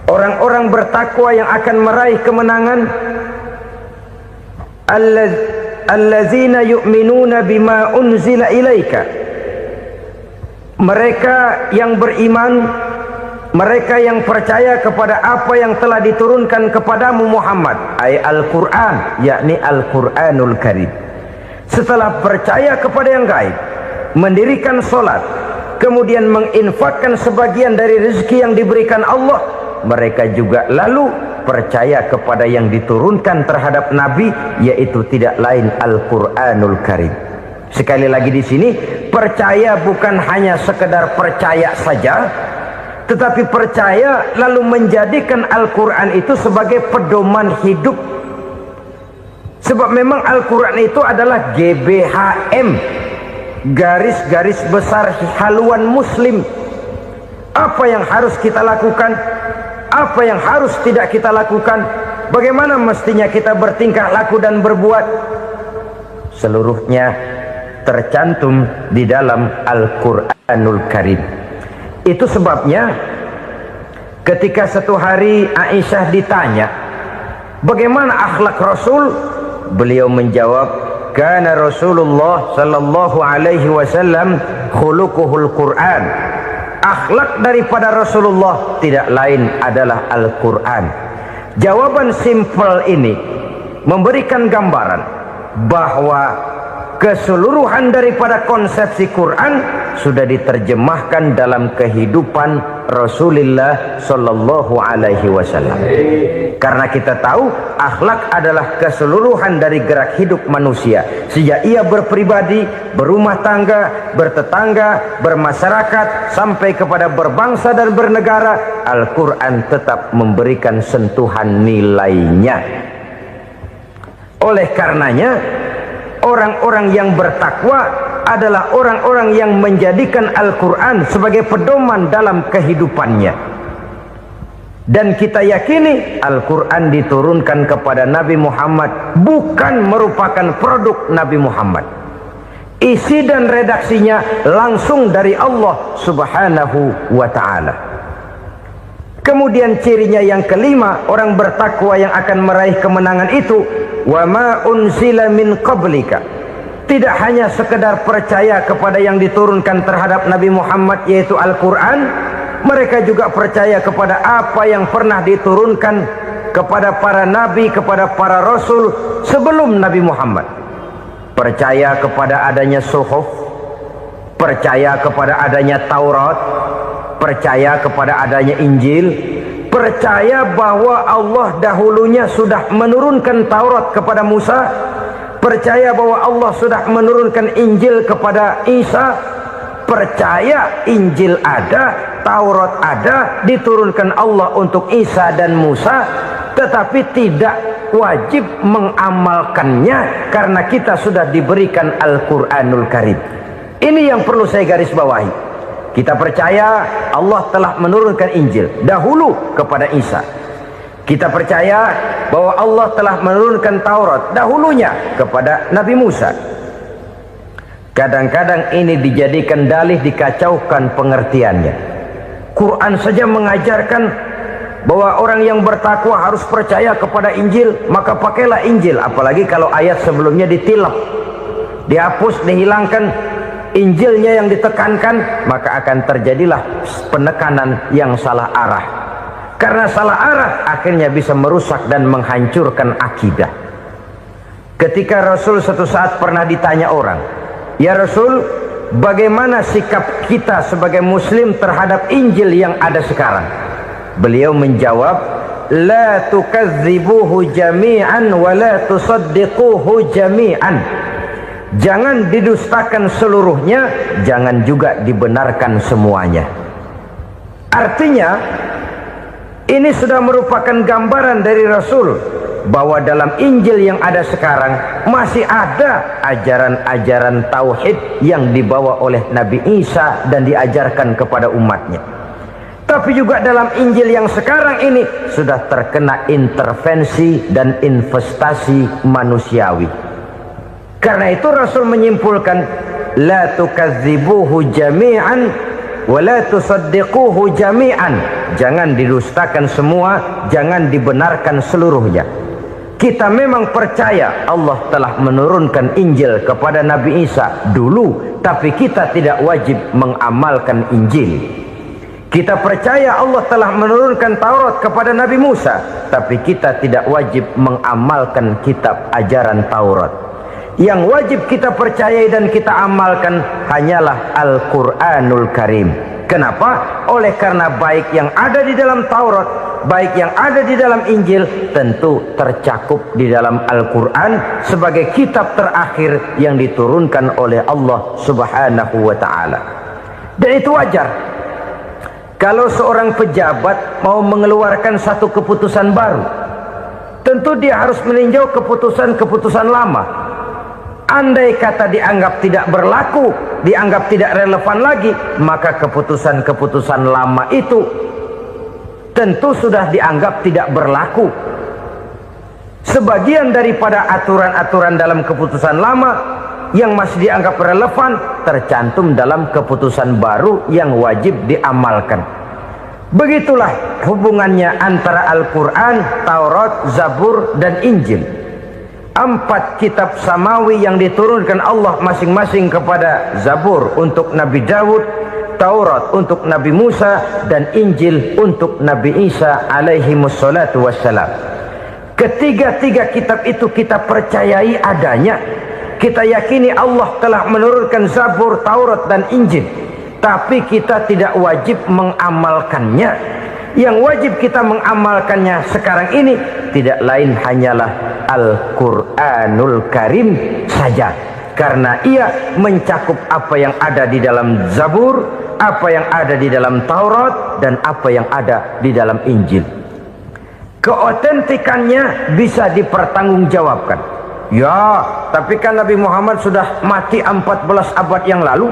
Speaker 1: orang-orang bertakwa yang akan meraih kemenangan, allazina yu'minuna bima unzila ilaika, mereka yang beriman, mereka yang percaya kepada apa yang telah diturunkan kepadamu Muhammad, ay Al-Quran, yakni Al-Quranul Karim. Setelah percaya kepada yang gaib, mendirikan solat, kemudian menginfakkan sebagian dari rezeki yang diberikan Allah, mereka juga lalu percaya kepada yang diturunkan terhadap Nabi, yaitu tidak lain Al-Quranul Karim. Sekali lagi di sini, percaya bukan hanya sekedar percaya saja, tetapi percaya lalu menjadikan Al-Quran itu sebagai pedoman hidup. Sebab memang Al-Quran itu adalah GBHM, garis-garis besar haluan muslim. Apa yang harus kita lakukan, apa yang harus tidak kita lakukan, bagaimana mestinya kita bertingkah laku dan berbuat, seluruhnya tercantum di dalam Al-Quranul Karim. Itu sebabnya ketika satu hari Aisyah ditanya bagaimana akhlak Rasul, beliau menjawab, kana Rasulullah sallallahu alaihi wasallam khuluquhul Quran. Akhlak daripada Rasulullah tidak lain adalah Al-Quran. Jawaban simpel ini memberikan gambaran bahwa keseluruhan daripada konsepsi Quran sudah diterjemahkan dalam kehidupan Rasulullah sallallahu alaihi wasallam. Karena kita tahu akhlak adalah keseluruhan dari gerak hidup manusia, sejak ia berpribadi, berumah tangga, bertetangga, bermasyarakat, sampai kepada berbangsa dan bernegara. Al-Quran tetap memberikan sentuhan nilainya. Oleh karenanya, orang-orang yang bertakwa adalah orang-orang yang menjadikan Al-Quran sebagai pedoman dalam kehidupannya. Dan kita yakini Al-Quran diturunkan kepada Nabi Muhammad, bukan merupakan produk Nabi Muhammad. Isi dan redaksinya langsung dari Allah subhanahu wa ta'ala. Kemudian cirinya yang kelima, orang bertakwa yang akan meraih kemenangan itu, wa ma unzila min qablika. Tidak hanya sekedar percaya kepada yang diturunkan terhadap Nabi Muhammad, yaitu Al-Quran, mereka juga percaya kepada apa yang pernah diturunkan kepada para nabi, kepada para rasul sebelum Nabi Muhammad. Percaya kepada adanya suhuf, percaya kepada adanya Taurat, percaya kepada adanya Injil, percaya bahwa Allah dahulunya sudah menurunkan Taurat kepada Musa, percaya bahwa Allah sudah menurunkan Injil kepada Isa, percaya Injil ada, Taurat ada, diturunkan Allah untuk Isa dan Musa, tetapi tidak wajib mengamalkannya karena kita sudah diberikan Al-Quranul Karim. Ini yang perlu saya garis bawahi. Kita percaya Allah telah menurunkan Injil dahulu kepada Isa. Kita percaya bahwa Allah telah menurunkan Taurat dahulunya kepada Nabi Musa. Kadang-kadang ini dijadikan dalih, dikacaukan pengertiannya. Quran saja mengajarkan bahwa orang yang bertakwa harus percaya kepada Injil, maka pakailah Injil. Apalagi kalau ayat sebelumnya ditilap, dihapus, dihilangkan, Injilnya yang ditekankan, maka akan terjadilah penekanan yang salah arah. Karena salah arah akhirnya bisa merusak dan menghancurkan akidah. Ketika Rasul suatu saat pernah ditanya orang, "Ya Rasul, bagaimana sikap kita sebagai muslim terhadap Injil yang ada sekarang?" Beliau menjawab, "La tukadzibuhu jami'an wa la tusaddiquhu jami'an." Jangan didustakan seluruhnya, jangan juga dibenarkan semuanya. Artinya, ini sudah merupakan gambaran dari Rasul bahwa dalam Injil yang ada sekarang masih ada ajaran-ajaran tauhid yang dibawa oleh Nabi Isa dan diajarkan kepada umatnya. Tapi juga dalam Injil yang sekarang ini sudah terkena intervensi dan investasi manusiawi. Karena itu Rasul menyimpulkan, la tukadzibuhu jami'an wa la tusaddiquhu jami'an. Jangan didustakan semua, jangan dibenarkan seluruhnya. Kita memang percaya Allah telah menurunkan Injil kepada Nabi Isa dulu, tapi kita tidak wajib mengamalkan Injil. Kita percaya Allah telah menurunkan Taurat kepada Nabi Musa, tapi kita tidak wajib mengamalkan kitab ajaran Taurat. Yang wajib kita percayai dan kita amalkan hanyalah Al-Quranul Karim. Kenapa? Oleh karena baik yang ada di dalam Taurat, baik yang ada di dalam Injil, tentu tercakup di dalam Al-Quran sebagai kitab terakhir yang diturunkan oleh Allah Subhanahu wa Ta'ala. Dan itu wajar. Kalau seorang pejabat mau mengeluarkan satu keputusan baru, tentu dia harus meninjau keputusan-keputusan lama. Andai kata dianggap tidak berlaku, dianggap tidak relevan lagi, maka keputusan-keputusan lama itu tentu sudah dianggap tidak berlaku. Sebagian daripada aturan-aturan dalam keputusan lama yang masih dianggap relevan tercantum dalam keputusan baru yang wajib diamalkan. Begitulah hubungannya antara Al-Quran, Taurat, Zabur, dan Injil. 4 kitab samawi yang diturunkan Allah masing-masing kepada Zabur untuk Nabi Daud, Taurat untuk Nabi Musa, dan Injil untuk Nabi Isa alaihi wassalatu wassalam. Ketiga-tiga kitab itu kita percayai adanya. Kita yakini Allah telah menurunkan Zabur, Taurat, dan Injil, tapi kita tidak wajib mengamalkannya. Yang wajib kita mengamalkannya sekarang ini tidak lain hanyalah Al-Quranul Karim saja, karena ia mencakup apa yang ada di dalam Zabur, apa yang ada di dalam Taurat, dan apa yang ada di dalam Injil. Keotentikannya bisa dipertanggungjawabkan. Ya, tapi kan Nabi Muhammad sudah mati 14 abad yang lalu,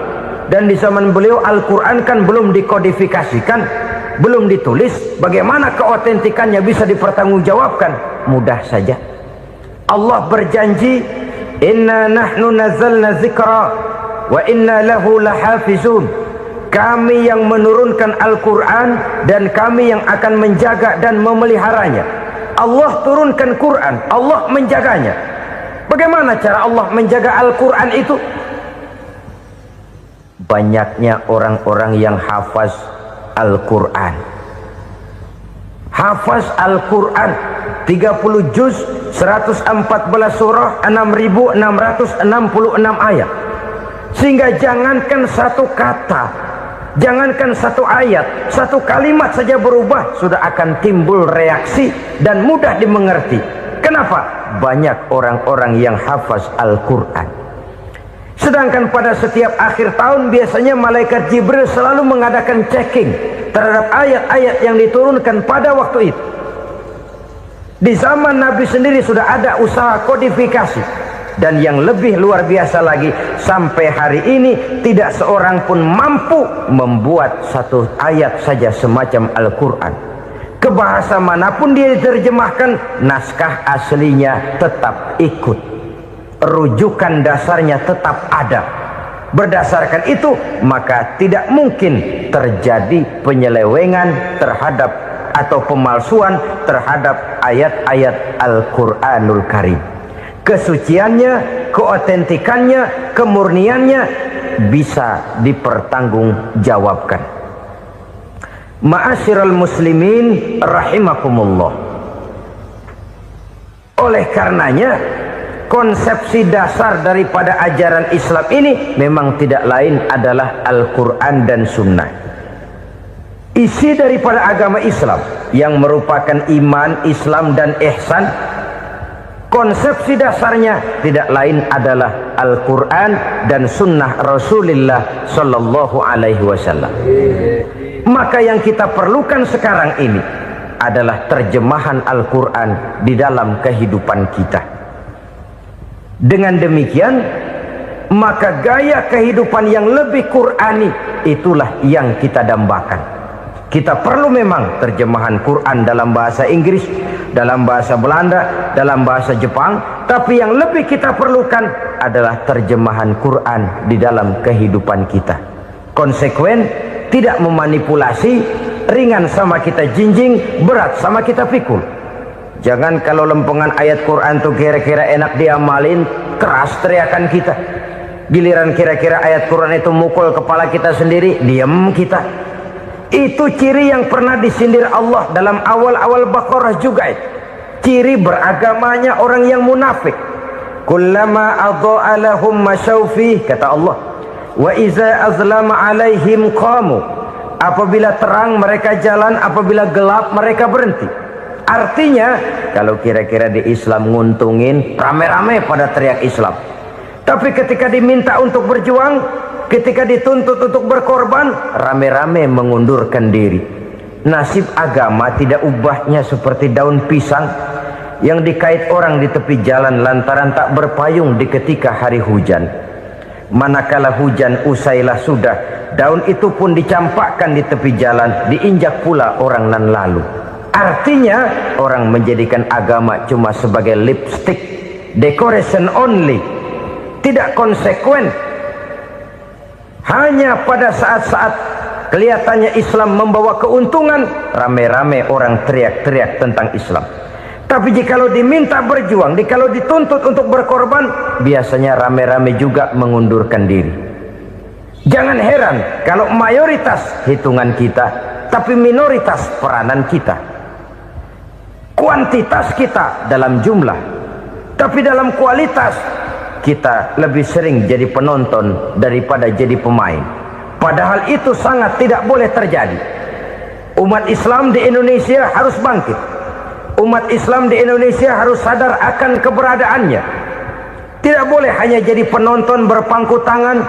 Speaker 1: dan di zaman beliau Al-Quran kan belum dikodifikasikan, belum ditulis. Bagaimana keotentikannya bisa dipertanggungjawabkan? Mudah saja. Allah berjanji, "Inna nahnu nazzalna dzikra wa inna lahu lahafizun." Kami yang menurunkan Al-Quran dan kami yang akan menjaga dan memeliharanya. Allah turunkan Quran, Allah menjaganya. Bagaimana cara Allah menjaga Al-Quran itu? Banyaknya orang-orang yang hafaz Al-Quran. Hafaz Al-Quran 30 juz, 114 surah, 6.666 ayat. Sehingga jangankan satu kata, jangankan satu ayat, satu kalimat saja berubah, sudah akan timbul reaksi dan mudah dimengerti. Kenapa? Banyak orang-orang yang hafaz Al-Quran. Sedangkan pada setiap akhir tahun biasanya malaikat Jibril selalu mengadakan checking terhadap ayat-ayat yang diturunkan pada waktu itu. Di zaman Nabi sendiri sudah ada usaha kodifikasi. Dan yang lebih luar biasa lagi, sampai hari ini tidak seorang pun mampu membuat satu ayat saja semacam Al-Quran. Ke bahasa manapun dia diterjemahkan, naskah aslinya tetap ikut, rujukan dasarnya tetap ada. Berdasarkan itu, maka tidak mungkin terjadi penyelewengan terhadap atau pemalsuan terhadap ayat-ayat Al-Quranul Karim. Kesuciannya, keotentikannya, kemurniannya bisa dipertanggungjawabkan. Ma'asyiral muslimin rahimakumullah. Oleh karenanya, konsepsi dasar daripada ajaran Islam ini memang tidak lain adalah Al-Quran dan Sunnah. Isi daripada agama Islam yang merupakan iman, Islam dan ihsan, konsepsi dasarnya tidak lain adalah Al-Quran dan Sunnah Rasulullah Sallallahu Alaihi Wasallam. Maka yang kita perlukan sekarang ini adalah terjemahan Al-Quran di dalam kehidupan kita. Dengan demikian, maka gaya kehidupan yang lebih Qurani itulah yang kita dambakan. Kita perlu memang terjemahan Quran dalam bahasa Inggris, dalam bahasa Belanda, dalam bahasa Jepang, tapi yang lebih kita perlukan adalah terjemahan Quran di dalam kehidupan kita. Konsekuen, tidak memanipulasi, ringan sama kita jinjing, berat sama kita pikul. Jangan kalau lempengan ayat Quran tuh kira-kira enak diamalin, keras teriakan kita. Giliran kira-kira ayat Quran itu mukul kepala kita sendiri, diam kita. Itu ciri yang pernah disindir Allah dalam awal-awal Baqarah juga itu. Ciri beragamanya orang yang munafik. Kullama adha'a lahum masyawfih, kata Allah. Wa iza azlama alaihim qamu. Apabila terang mereka jalan, apabila gelap mereka berhenti. Artinya, kalau kira-kira di Islam nguntungin, rame-rame pada teriak Islam. Tapi ketika diminta untuk berjuang, ketika dituntut untuk berkorban, rame-rame mengundurkan diri. Nasib agama tidak ubahnya seperti daun pisang yang dikait orang di tepi jalan lantaran tak berpayung di ketika hari hujan. Manakala hujan usailah sudah, daun itu pun dicampakkan di tepi jalan, diinjak pula orang nan lalu. Artinya, orang menjadikan agama cuma sebagai lipstick, decoration only, tidak konsekuen. Hanya pada saat-saat kelihatannya Islam membawa keuntungan, rame-rame orang teriak-teriak tentang Islam. Tapi jikalau diminta berjuang, jikalau dituntut untuk berkorban, biasanya rame-rame juga mengundurkan diri. Jangan heran kalau mayoritas hitungan kita, tapi minoritas peranan kita. Kuantitas kita dalam jumlah, tapi dalam kualitas kita lebih sering jadi penonton daripada jadi pemain. Padahal itu sangat tidak boleh terjadi. Umat Islam di Indonesia harus bangkit. Umat Islam di Indonesia harus sadar akan keberadaannya. Tidak boleh hanya jadi penonton berpangku tangan.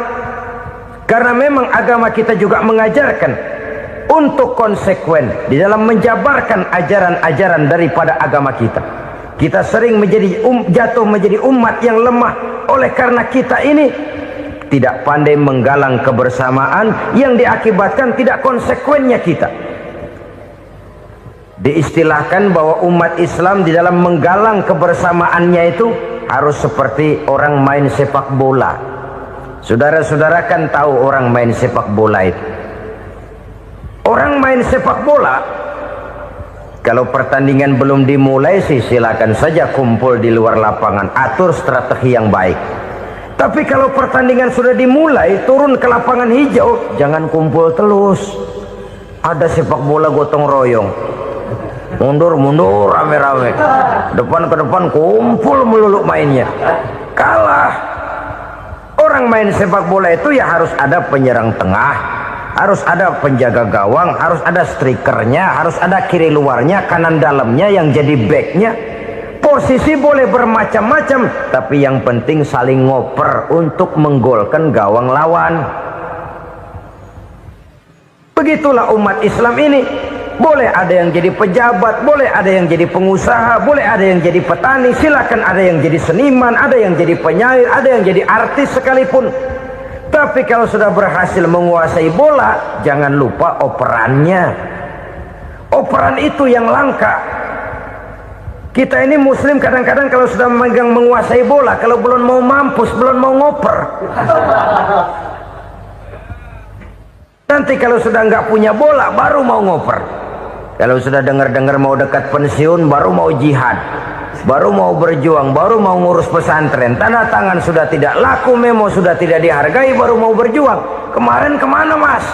Speaker 1: Karena memang agama kita juga mengajarkan untuk konsekuen di dalam menjabarkan ajaran-ajaran daripada agama kita. Kita sering jatuh menjadi umat yang lemah oleh karena kita ini tidak pandai menggalang kebersamaan yang diakibatkan tidak konsekuennya kita. Diistilahkan bahwa umat Islam di dalam menggalang kebersamaannya itu harus seperti orang main sepak bola. Saudara-saudara kan tahu orang main sepak bola itu. Orang main sepak bola, kalau pertandingan belum dimulai sih silakan saja kumpul di luar lapangan, atur strategi yang baik. Tapi kalau pertandingan sudah dimulai, turun ke lapangan hijau, jangan kumpul terus. Ada sepak bola gotong royong, mundur-mundur rame-rame, depan ke depan kumpul melulu mainnya. Kalah. Orang main sepak bola itu ya harus ada penyerang tengah, harus ada penjaga gawang, harus ada strikernya, harus ada kiri luarnya, kanan dalamnya yang jadi backnya. Posisi boleh bermacam-macam, tapi yang penting saling ngoper untuk menggolkan gawang lawan. Begitulah umat Islam ini. boleh ada yang jadi pejabat, boleh ada yang jadi pengusaha, boleh ada yang jadi petani, silakan ada yang jadi seniman, ada yang jadi penyair, ada yang jadi artis sekalipun. Tapi kalau sudah berhasil menguasai bola, jangan lupa operannya. Operan itu yang langka. Kita ini muslim kadang-kadang kalau sudah memegang menguasai bola, kalau belum mau mampus, belum mau ngoper. Nanti kalau sudah nggak punya bola, baru mau ngoper. Kalau sudah dengar-dengar mau dekat pensiun, baru mau jihad, baru mau berjuang, baru mau ngurus pesantren. Tanda tangan sudah tidak laku, memo sudah tidak dihargai, baru mau berjuang. Kemarin kemana, Mas?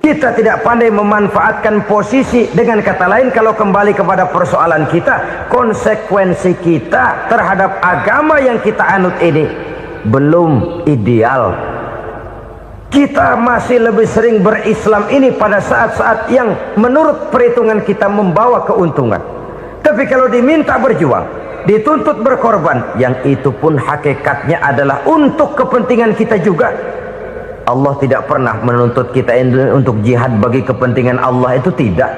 Speaker 1: Kita tidak pandai memanfaatkan posisi. Dengan kata lain, kalau kembali kepada persoalan kita, konsekuensi kita terhadap agama yang kita anut ini belum ideal. Kita masih lebih sering berislam ini pada saat-saat yang menurut perhitungan kita membawa keuntungan. Tapi kalau diminta berjuang, dituntut berkorban, yang itu pun hakikatnya adalah untuk kepentingan kita juga. Allah tidak pernah menuntut kita untuk jihad bagi kepentingan Allah, itu tidak.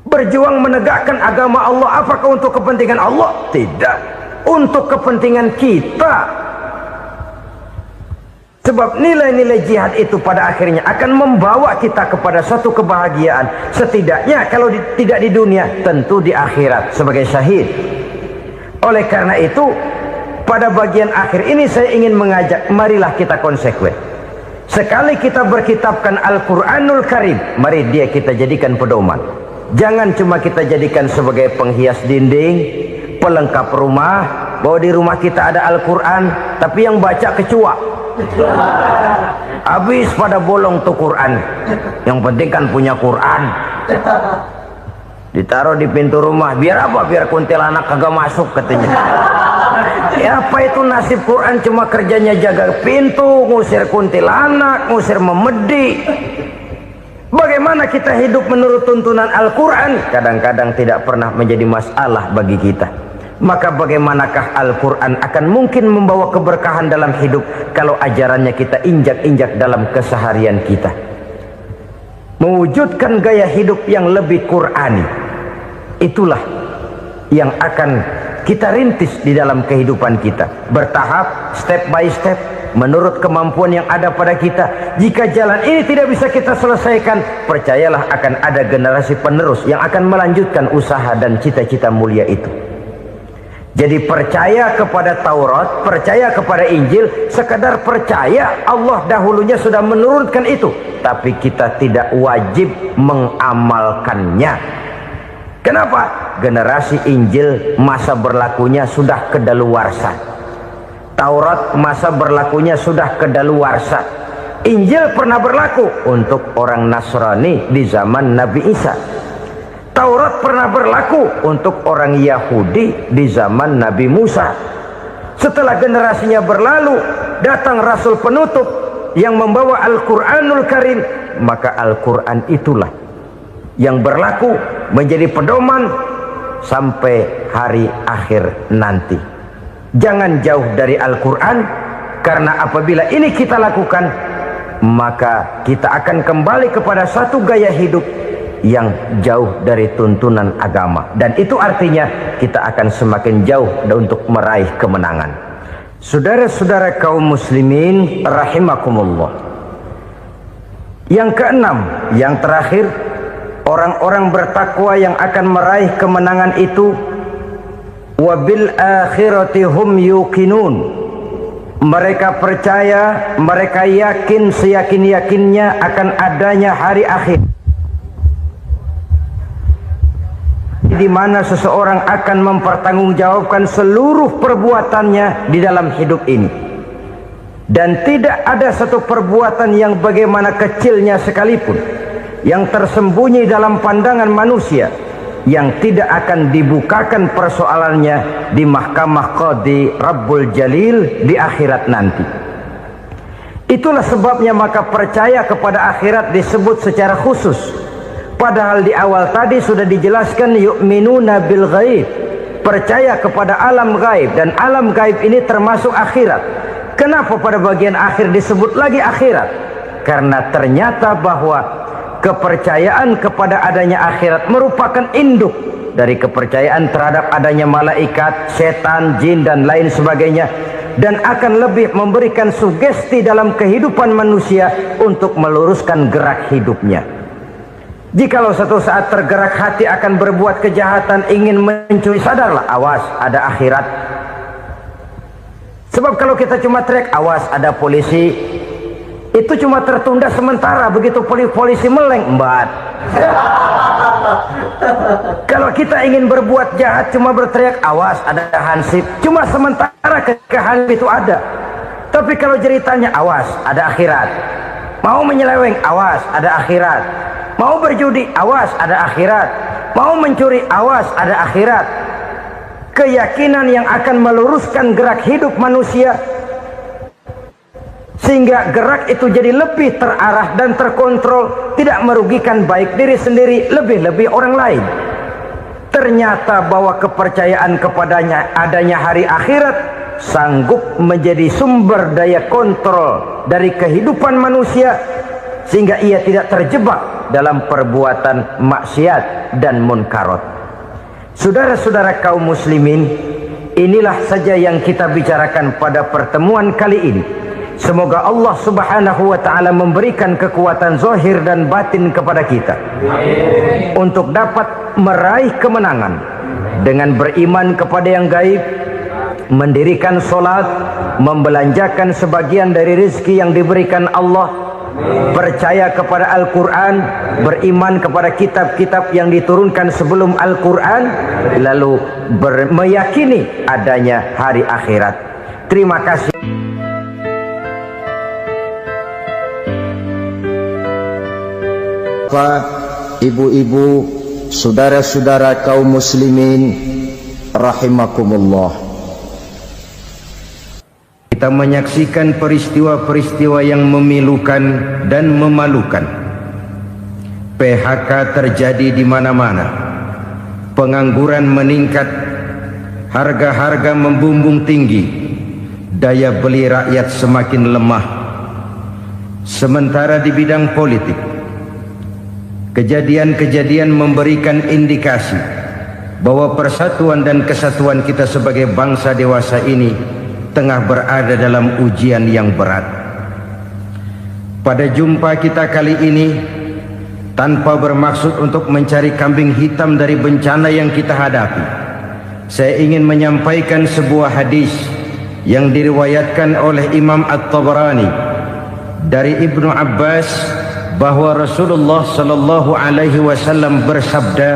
Speaker 1: Berjuang menegakkan agama Allah, apakah untuk kepentingan Allah? Tidak. Untuk kepentingan kita. Sebab nilai-nilai jihad itu pada akhirnya akan membawa kita kepada suatu kebahagiaan. Setidaknya kalau tidak di dunia, tentu di akhirat sebagai syahid. Oleh karena itu, pada bagian akhir ini saya ingin mengajak, marilah kita konsekuen. Sekali kita berkitabkan Al-Quranul Karim, mari dia kita jadikan pedoman. Jangan cuma kita jadikan sebagai penghias dinding, pelengkap rumah, bahwa di rumah kita ada Al-Quran, tapi yang baca kecoa. Habis pada bolong tuh Quran. Yang penting kan punya Quran. Ditaruh di pintu rumah. Biar apa? Biar kuntilanak kagak masuk katanya. Ya apa itu nasib Quran? Cuma kerjanya jaga pintu, ngusir kuntilanak, ngusir memedi. Bagaimana kita hidup menurut tuntunan Al-Quran? Kadang-kadang tidak pernah menjadi masalah bagi kita. Maka bagaimanakah Al-Quran akan mungkin membawa keberkahan dalam hidup kalau ajarannya kita injak-injak dalam keseharian kita? Mewujudkan gaya hidup yang lebih Qurani, itulah yang akan kita rintis di dalam kehidupan kita, bertahap, step by step, menurut kemampuan yang ada pada kita. Jika jalan ini tidak bisa kita selesaikan, percayalah akan ada generasi penerus yang akan melanjutkan usaha dan cita-cita mulia itu. Jadi percaya kepada Taurat, percaya kepada Injil, sekadar percaya Allah dahulunya sudah menurunkan itu, tapi kita tidak wajib mengamalkannya. Kenapa? Generasi Injil masa berlakunya sudah kedaluarsa. Taurat masa berlakunya sudah kedaluarsa. Injil pernah berlaku untuk orang Nasrani di zaman Nabi Isa. Taurat pernah berlaku untuk orang Yahudi di zaman Nabi Musa. Setelah generasinya berlalu, datang Rasul penutup yang membawa Al-Quranul Karim. Maka Al-Quran itulah yang berlaku menjadi pedoman sampai hari akhir nanti. Jangan jauh dari Al-Quran, karena apabila ini kita lakukan, maka kita akan kembali kepada satu gaya hidup yang jauh dari tuntunan agama, dan itu artinya kita akan semakin jauh untuk meraih kemenangan. Saudara-saudara kaum muslimin rahimakumullah, yang keenam, yang terakhir, orang-orang bertakwa yang akan meraih kemenangan itu wabil akhirati hum yuqinun. Mereka percaya, mereka yakin seyakin-yakinnya akan adanya hari akhir, di mana seseorang akan mempertanggungjawabkan seluruh perbuatannya di dalam hidup ini, dan tidak ada satu perbuatan yang bagaimana kecilnya sekalipun yang tersembunyi dalam pandangan manusia yang tidak akan dibukakan persoalannya di mahkamah Qadi Rabbul Jalil di akhirat nanti. Itulah sebabnya maka percaya kepada akhirat disebut secara khusus. Padahal di awal tadi sudah dijelaskan yu'minuna bil ghaib, percaya kepada alam gaib, dan alam gaib ini termasuk akhirat. Kenapa pada bagian akhir disebut lagi akhirat? karena ternyata bahwa kepercayaan kepada adanya akhirat merupakan induk dari kepercayaan terhadap adanya malaikat, setan, jin dan lain sebagainya, dan akan lebih memberikan sugesti dalam kehidupan manusia untuk meluruskan gerak hidupnya. Jikalau satu saat tergerak hati akan berbuat kejahatan, ingin mencuri, sadarlah, awas ada akhirat. Sebab kalau kita cuma teriak awas ada polisi, itu cuma tertunda sementara. Begitu polisi meleng, embat. Kalau kita ingin berbuat jahat cuma berteriak awas ada hansip, cuma sementara ketika hansip itu ada. Tapi kalau ceritanya awas ada akhirat, mau menyeleweng awas ada akhirat, mau berjudi awas ada akhirat, mau mencuri awas ada akhirat. Keyakinan yang akan meluruskan gerak hidup manusia sehingga gerak itu jadi lebih terarah dan terkontrol, tidak merugikan baik diri sendiri, lebih-lebih orang lain. Ternyata bahwa kepercayaan kepadanya adanya hari akhirat sanggup menjadi sumber daya kontrol dari kehidupan manusia, sehingga ia tidak terjebak dalam perbuatan maksiat dan munkarat. Saudara-saudara kaum muslimin, inilah saja yang kita bicarakan pada pertemuan kali ini. Semoga Allah subhanahu wa ta'ala memberikan kekuatan zahir dan batin kepada kita untuk dapat meraih kemenangan dengan beriman kepada yang gaib, mendirikan solat, membelanjakan sebagian dari rezeki yang diberikan Allah, percaya kepada Al-Quran, beriman kepada kitab-kitab yang diturunkan sebelum Al-Quran, lalu meyakini adanya hari akhirat. Terima kasih.
Speaker 2: Bapak, ibu-ibu, saudara-saudara kaum muslimin rahimakumullah.
Speaker 1: Kita menyaksikan peristiwa-peristiwa yang memilukan dan memalukan. PHK terjadi di mana-mana. Pengangguran meningkat, harga-harga membumbung tinggi, daya beli rakyat semakin lemah. Sementara di bidang politik, kejadian-kejadian memberikan indikasi bahwa persatuan dan kesatuan kita sebagai bangsa dewasa ini tengah berada dalam ujian yang berat. Pada jumpa kita kali ini, tanpa bermaksud untuk mencari kambing hitam dari bencana yang kita hadapi, saya ingin menyampaikan sebuah hadis yang diriwayatkan oleh Imam At-Tabarani dari Ibnu Abbas, bahwa Rasulullah sallallahu alaihi wasallam bersabda,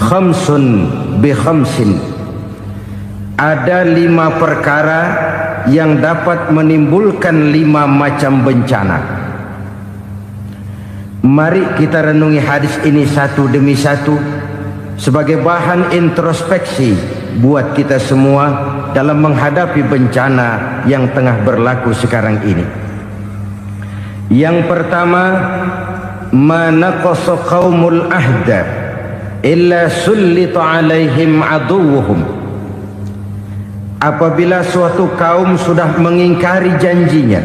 Speaker 1: khamsun bi khamsin, ada 5 perkara yang dapat menimbulkan 5 macam bencana. Mari kita renungi hadis ini satu demi satu sebagai bahan introspeksi buat kita semua dalam menghadapi bencana yang tengah berlaku sekarang ini. Yang pertama, ma naqasa qaumul ahda illa sullita alaihim aduwwuhum. Apabila suatu kaum sudah mengingkari janjinya,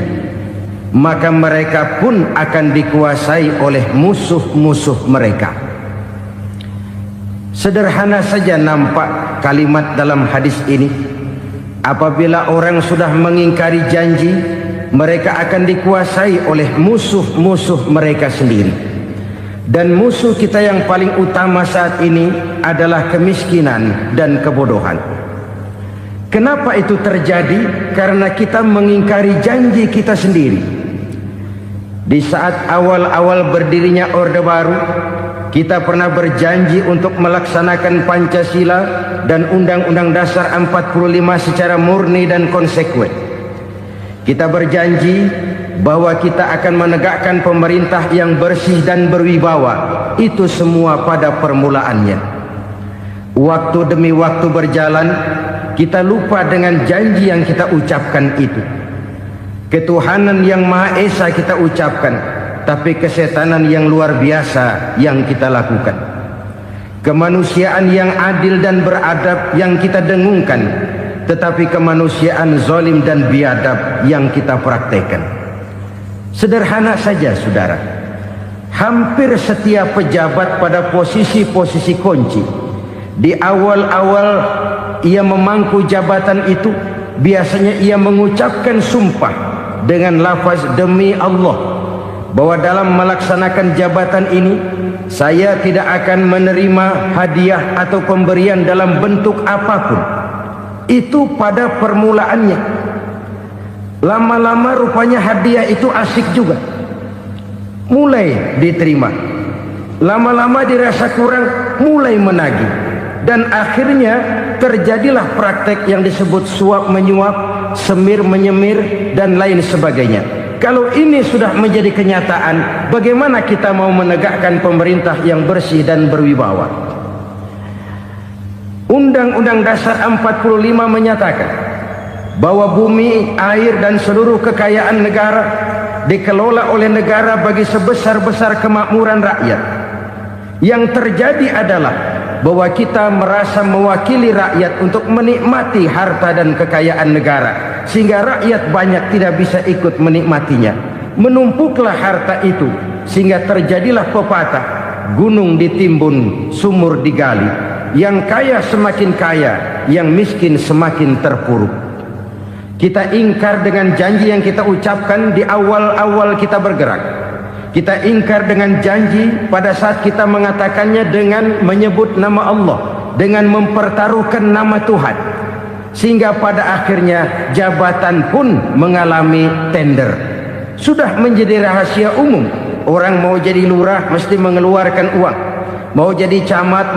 Speaker 1: maka mereka pun akan dikuasai oleh musuh-musuh mereka. Sederhana saja nampak kalimat dalam hadis ini. Apabila orang sudah mengingkari janji, mereka akan dikuasai oleh musuh-musuh mereka sendiri. Dan musuh kita yang paling utama saat ini adalah kemiskinan dan kebodohan. Kenapa itu terjadi? Karena kita mengingkari janji kita sendiri. Di saat awal-awal berdirinya Orde Baru, kita pernah berjanji untuk melaksanakan Pancasila dan Undang-Undang Dasar 45 secara murni dan konsekuen. Kita berjanji bahwa kita akan menegakkan pemerintah yang bersih dan berwibawa. Itu semua pada permulaannya. Waktu demi waktu berjalan, kita lupa dengan janji yang kita ucapkan itu. Ketuhanan yang Maha Esa kita ucapkan, tapi kesetanan yang luar biasa yang kita lakukan. Kemanusiaan yang adil dan beradab yang kita dengungkan, tetapi kemanusiaan zalim dan biadab yang kita praktekkan. Sederhana saja saudara, hampir setiap pejabat pada posisi-posisi kunci, di awal-awal ia memangku jabatan itu, biasanya ia mengucapkan sumpah dengan lafaz demi Allah, bahwa dalam melaksanakan jabatan ini saya tidak akan menerima hadiah atau pemberian dalam bentuk apapun. Itu pada permulaannya. Lama-lama rupanya hadiah itu asik juga, mulai diterima. Lama-lama dirasa kurang, mulai menagih. Dan akhirnya terjadilah praktek yang disebut suap menyuap, semir menyemir, dan lain sebagainya. Kalau ini sudah menjadi kenyataan, bagaimana kita mau menegakkan pemerintah yang bersih dan berwibawa? Undang-Undang Dasar 45 menyatakan bahwa bumi, air, dan seluruh kekayaan negara dikelola oleh negara bagi sebesar-besar kemakmuran rakyat. Yang terjadi adalah bahwa kita merasa mewakili rakyat untuk menikmati harta dan kekayaan negara, sehingga rakyat banyak tidak bisa ikut menikmatinya. Menumpuklah harta itu sehingga terjadilah pepatah, gunung ditimbun, sumur digali. Yang kaya semakin kaya, yang miskin semakin terpuruk. Kita ingkar dengan janji yang kita ucapkan di awal-awal kita bergerak. Kita ingkar dengan janji pada saat kita mengatakannya dengan menyebut nama Allah, dengan mempertaruhkan nama Tuhan. Sehingga pada akhirnya jabatan pun mengalami tender. Sudah menjadi rahasia umum, orang mau jadi lurah mesti mengeluarkan uang, mau jadi camat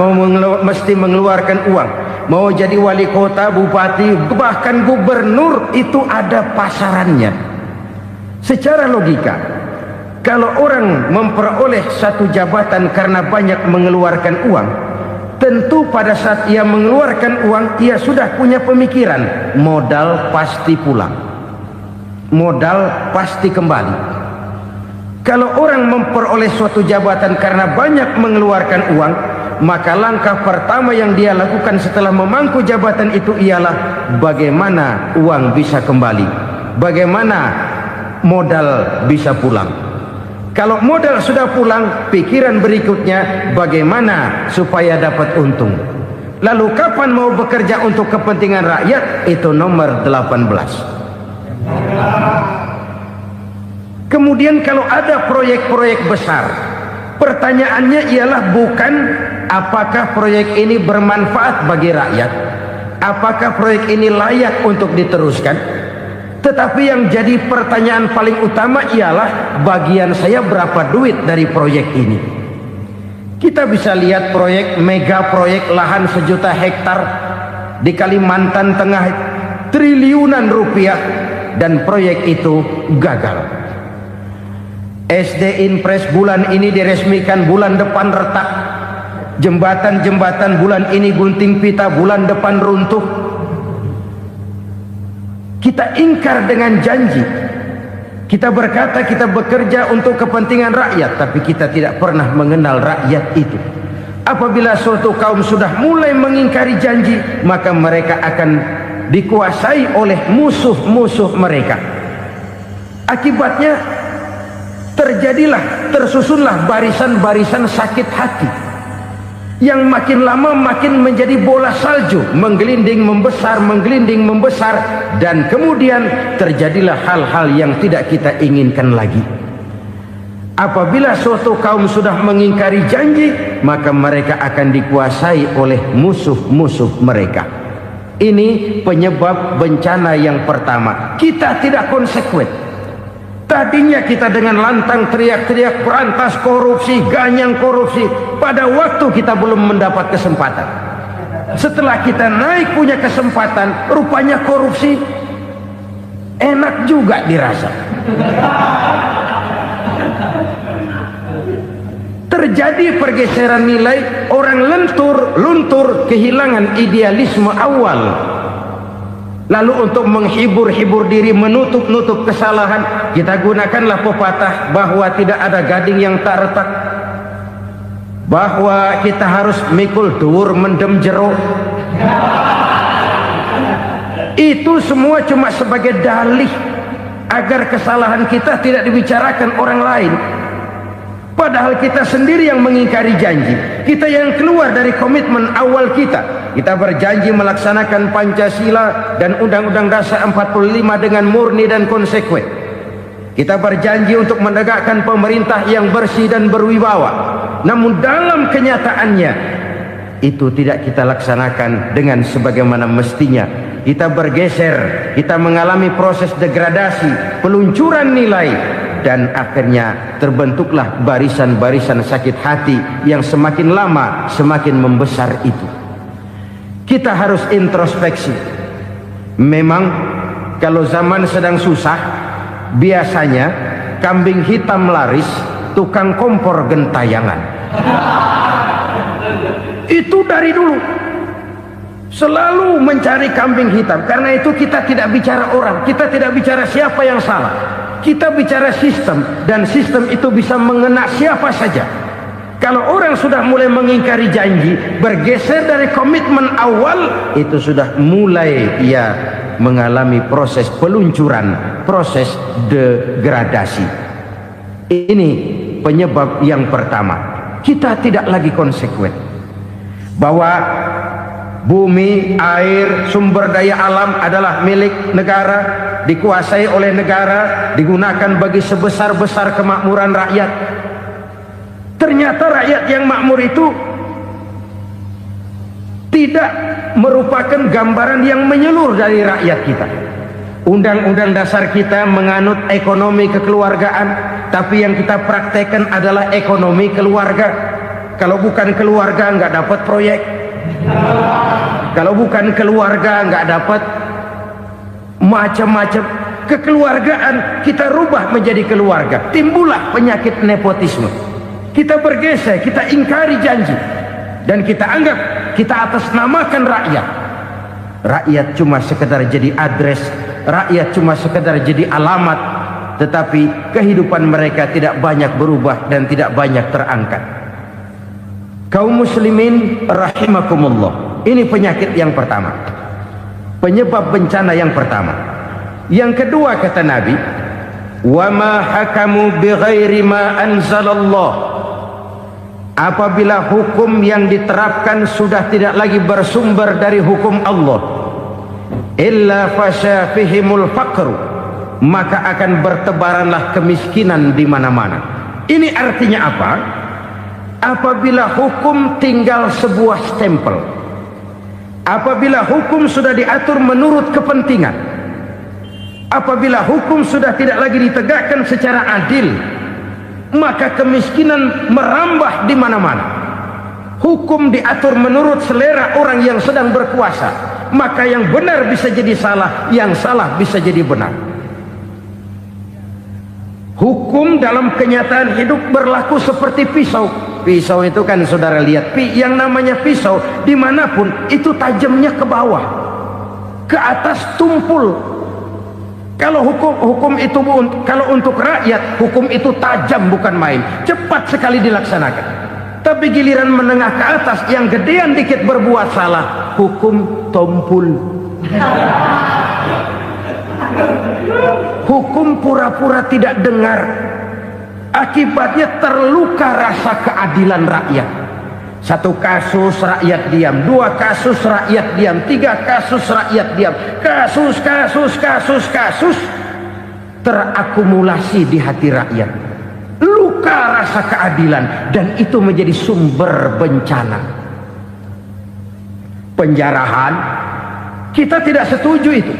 Speaker 1: mesti mengeluarkan uang, mau jadi wali kota, bupati, bahkan gubernur, itu ada pasarannya. Secara logika, kalau orang memperoleh satu jabatan karena banyak mengeluarkan uang, tentu pada saat ia mengeluarkan uang, ia sudah punya pemikiran, modal pasti pulang, modal pasti kembali. Kalau orang memperoleh suatu jabatan karena banyak mengeluarkan uang, maka langkah pertama yang dia lakukan setelah memangku jabatan itu ialah bagaimana uang bisa kembali, bagaimana modal bisa pulang. Kalau modal sudah pulang, pikiran berikutnya bagaimana supaya dapat untung. Lalu kapan mau bekerja untuk kepentingan rakyat? Itu nomor 18. Kemudian kalau ada proyek-proyek besar, pertanyaannya ialah bukan apakah proyek ini bermanfaat bagi rakyat, apakah proyek ini layak untuk diteruskan, tetapi yang jadi pertanyaan paling utama ialah bagian saya berapa duit dari proyek ini. Kita bisa lihat proyek, mega proyek lahan 1 juta hektar di Kalimantan Tengah, triliunan rupiah, dan proyek itu gagal. SD Impres bulan ini diresmikan, bulan depan retak. Jembatan-jembatan bulan ini gunting pita, bulan depan runtuh. Kita ingkar dengan janji. Kita berkata kita bekerja untuk kepentingan rakyat, tapi kita tidak pernah mengenal rakyat itu. Apabila suatu kaum sudah mulai mengingkari janji, maka mereka akan dikuasai oleh musuh-musuh mereka. Akibatnya tersusunlah barisan-barisan sakit hati yang makin lama makin menjadi bola salju, menggelinding membesar, dan kemudian terjadilah hal-hal yang tidak kita inginkan lagi. Apabila suatu kaum sudah mengingkari janji, maka mereka akan dikuasai oleh musuh-musuh mereka. Ini penyebab bencana yang pertama. Kita tidak konsekuen. Tadinya kita dengan lantang teriak-teriak berantas korupsi, ganyang korupsi. Pada waktu kita belum mendapat kesempatan. Setelah kita naik punya kesempatan, rupanya korupsi enak juga dirasa. Terjadi pergeseran nilai, orang luntur, kehilangan idealisme awal. Lalu untuk menghibur diri, menutup kesalahan, kita gunakanlah pepatah bahwa tidak ada gading yang tak retak, bahwa kita harus mikul dhuwur mendem jero. Itu semua cuma sebagai dalih agar kesalahan kita tidak dibicarakan orang lain. Padahal kita sendiri yang mengingkari janji. Kita yang keluar dari komitmen awal kita. Kita berjanji melaksanakan Pancasila dan Undang-Undang Dasar 45 dengan murni dan konsekuen. Kita berjanji untuk menegakkan pemerintah yang bersih dan berwibawa. Namun dalam kenyataannya itu tidak kita laksanakan dengan sebagaimana mestinya. Kita bergeser, kita mengalami proses degradasi, peluncuran nilai, dan akhirnya terbentuklah barisan-barisan sakit hati yang semakin lama semakin membesar itu. Kita harus introspeksi. Memang kalau zaman sedang susah, biasanya kambing hitam laris, tukang kompor gentayangan. Itu dari dulu selalu mencari kambing hitam. Karena itu kita tidak bicara orang, kita tidak bicara siapa yang salah, kita bicara sistem, dan sistem itu bisa mengena siapa saja. Kalau orang sudah mulai mengingkari janji, bergeser dari komitmen awal, itu sudah mulai ia mengalami proses peluncuran, proses degradasi. Ini penyebab yang pertama. Kita tidak lagi konsekuen bahwa bumi, air, sumber daya alam adalah milik negara, dikuasai oleh negara, digunakan bagi sebesar-besar kemakmuran rakyat. Ternyata rakyat yang makmur itu tidak merupakan gambaran yang menyeluruh dari rakyat kita. Undang-undang dasar kita menganut ekonomi kekeluargaan, tapi yang kita praktekkan adalah ekonomi keluarga. Kalau bukan keluarga nggak dapat proyek. Kalau bukan keluarga nggak dapat macam-macam. Kekeluargaan kita rubah menjadi keluarga, timbullah penyakit nepotisme. Kita bergeser, kita ingkari janji, dan kita anggap kita atasnamakan rakyat. Rakyat cuma sekedar jadi address, rakyat cuma sekedar jadi alamat, tetapi kehidupan mereka tidak banyak berubah dan tidak banyak terangkat. Kaum muslimin rahimakumullah, ini penyakit yang pertama, penyebab bencana yang pertama. Yang kedua, kata Nabi, wa ma hakamu bighairi ma anzalallah. Apabila hukum yang diterapkan sudah tidak lagi bersumber dari hukum Allah, illa fasha fihimul faqru, maka akan bertebaranlah kemiskinan di mana-mana. Ini artinya apa? Apabila hukum tinggal sebuah stempel, apabila hukum sudah diatur menurut kepentingan, apabila hukum sudah tidak lagi ditegakkan secara adil, maka kemiskinan merambah di mana-mana. Hukum diatur menurut selera orang yang sedang berkuasa, maka yang benar bisa jadi salah, yang salah bisa jadi benar. Hukum dalam kenyataan hidup berlaku seperti pisau. Pisau itu kan saudara lihat, yang namanya pisau dimanapun itu tajamnya ke bawah, ke atas tumpul. Kalau hukum itu, kalau untuk rakyat, hukum itu tajam bukan main, cepat sekali dilaksanakan. Tapi giliran menengah ke atas, yang gedean dikit berbuat salah, hukum tumpul. Hukum pura-pura tidak dengar. Akibatnya terluka rasa keadilan rakyat. Satu kasus rakyat diam, dua kasus rakyat diam, tiga kasus rakyat diam, kasus terakumulasi di hati rakyat. Luka rasa keadilan, dan itu menjadi sumber bencana. Penjarahan, kita tidak setuju itu,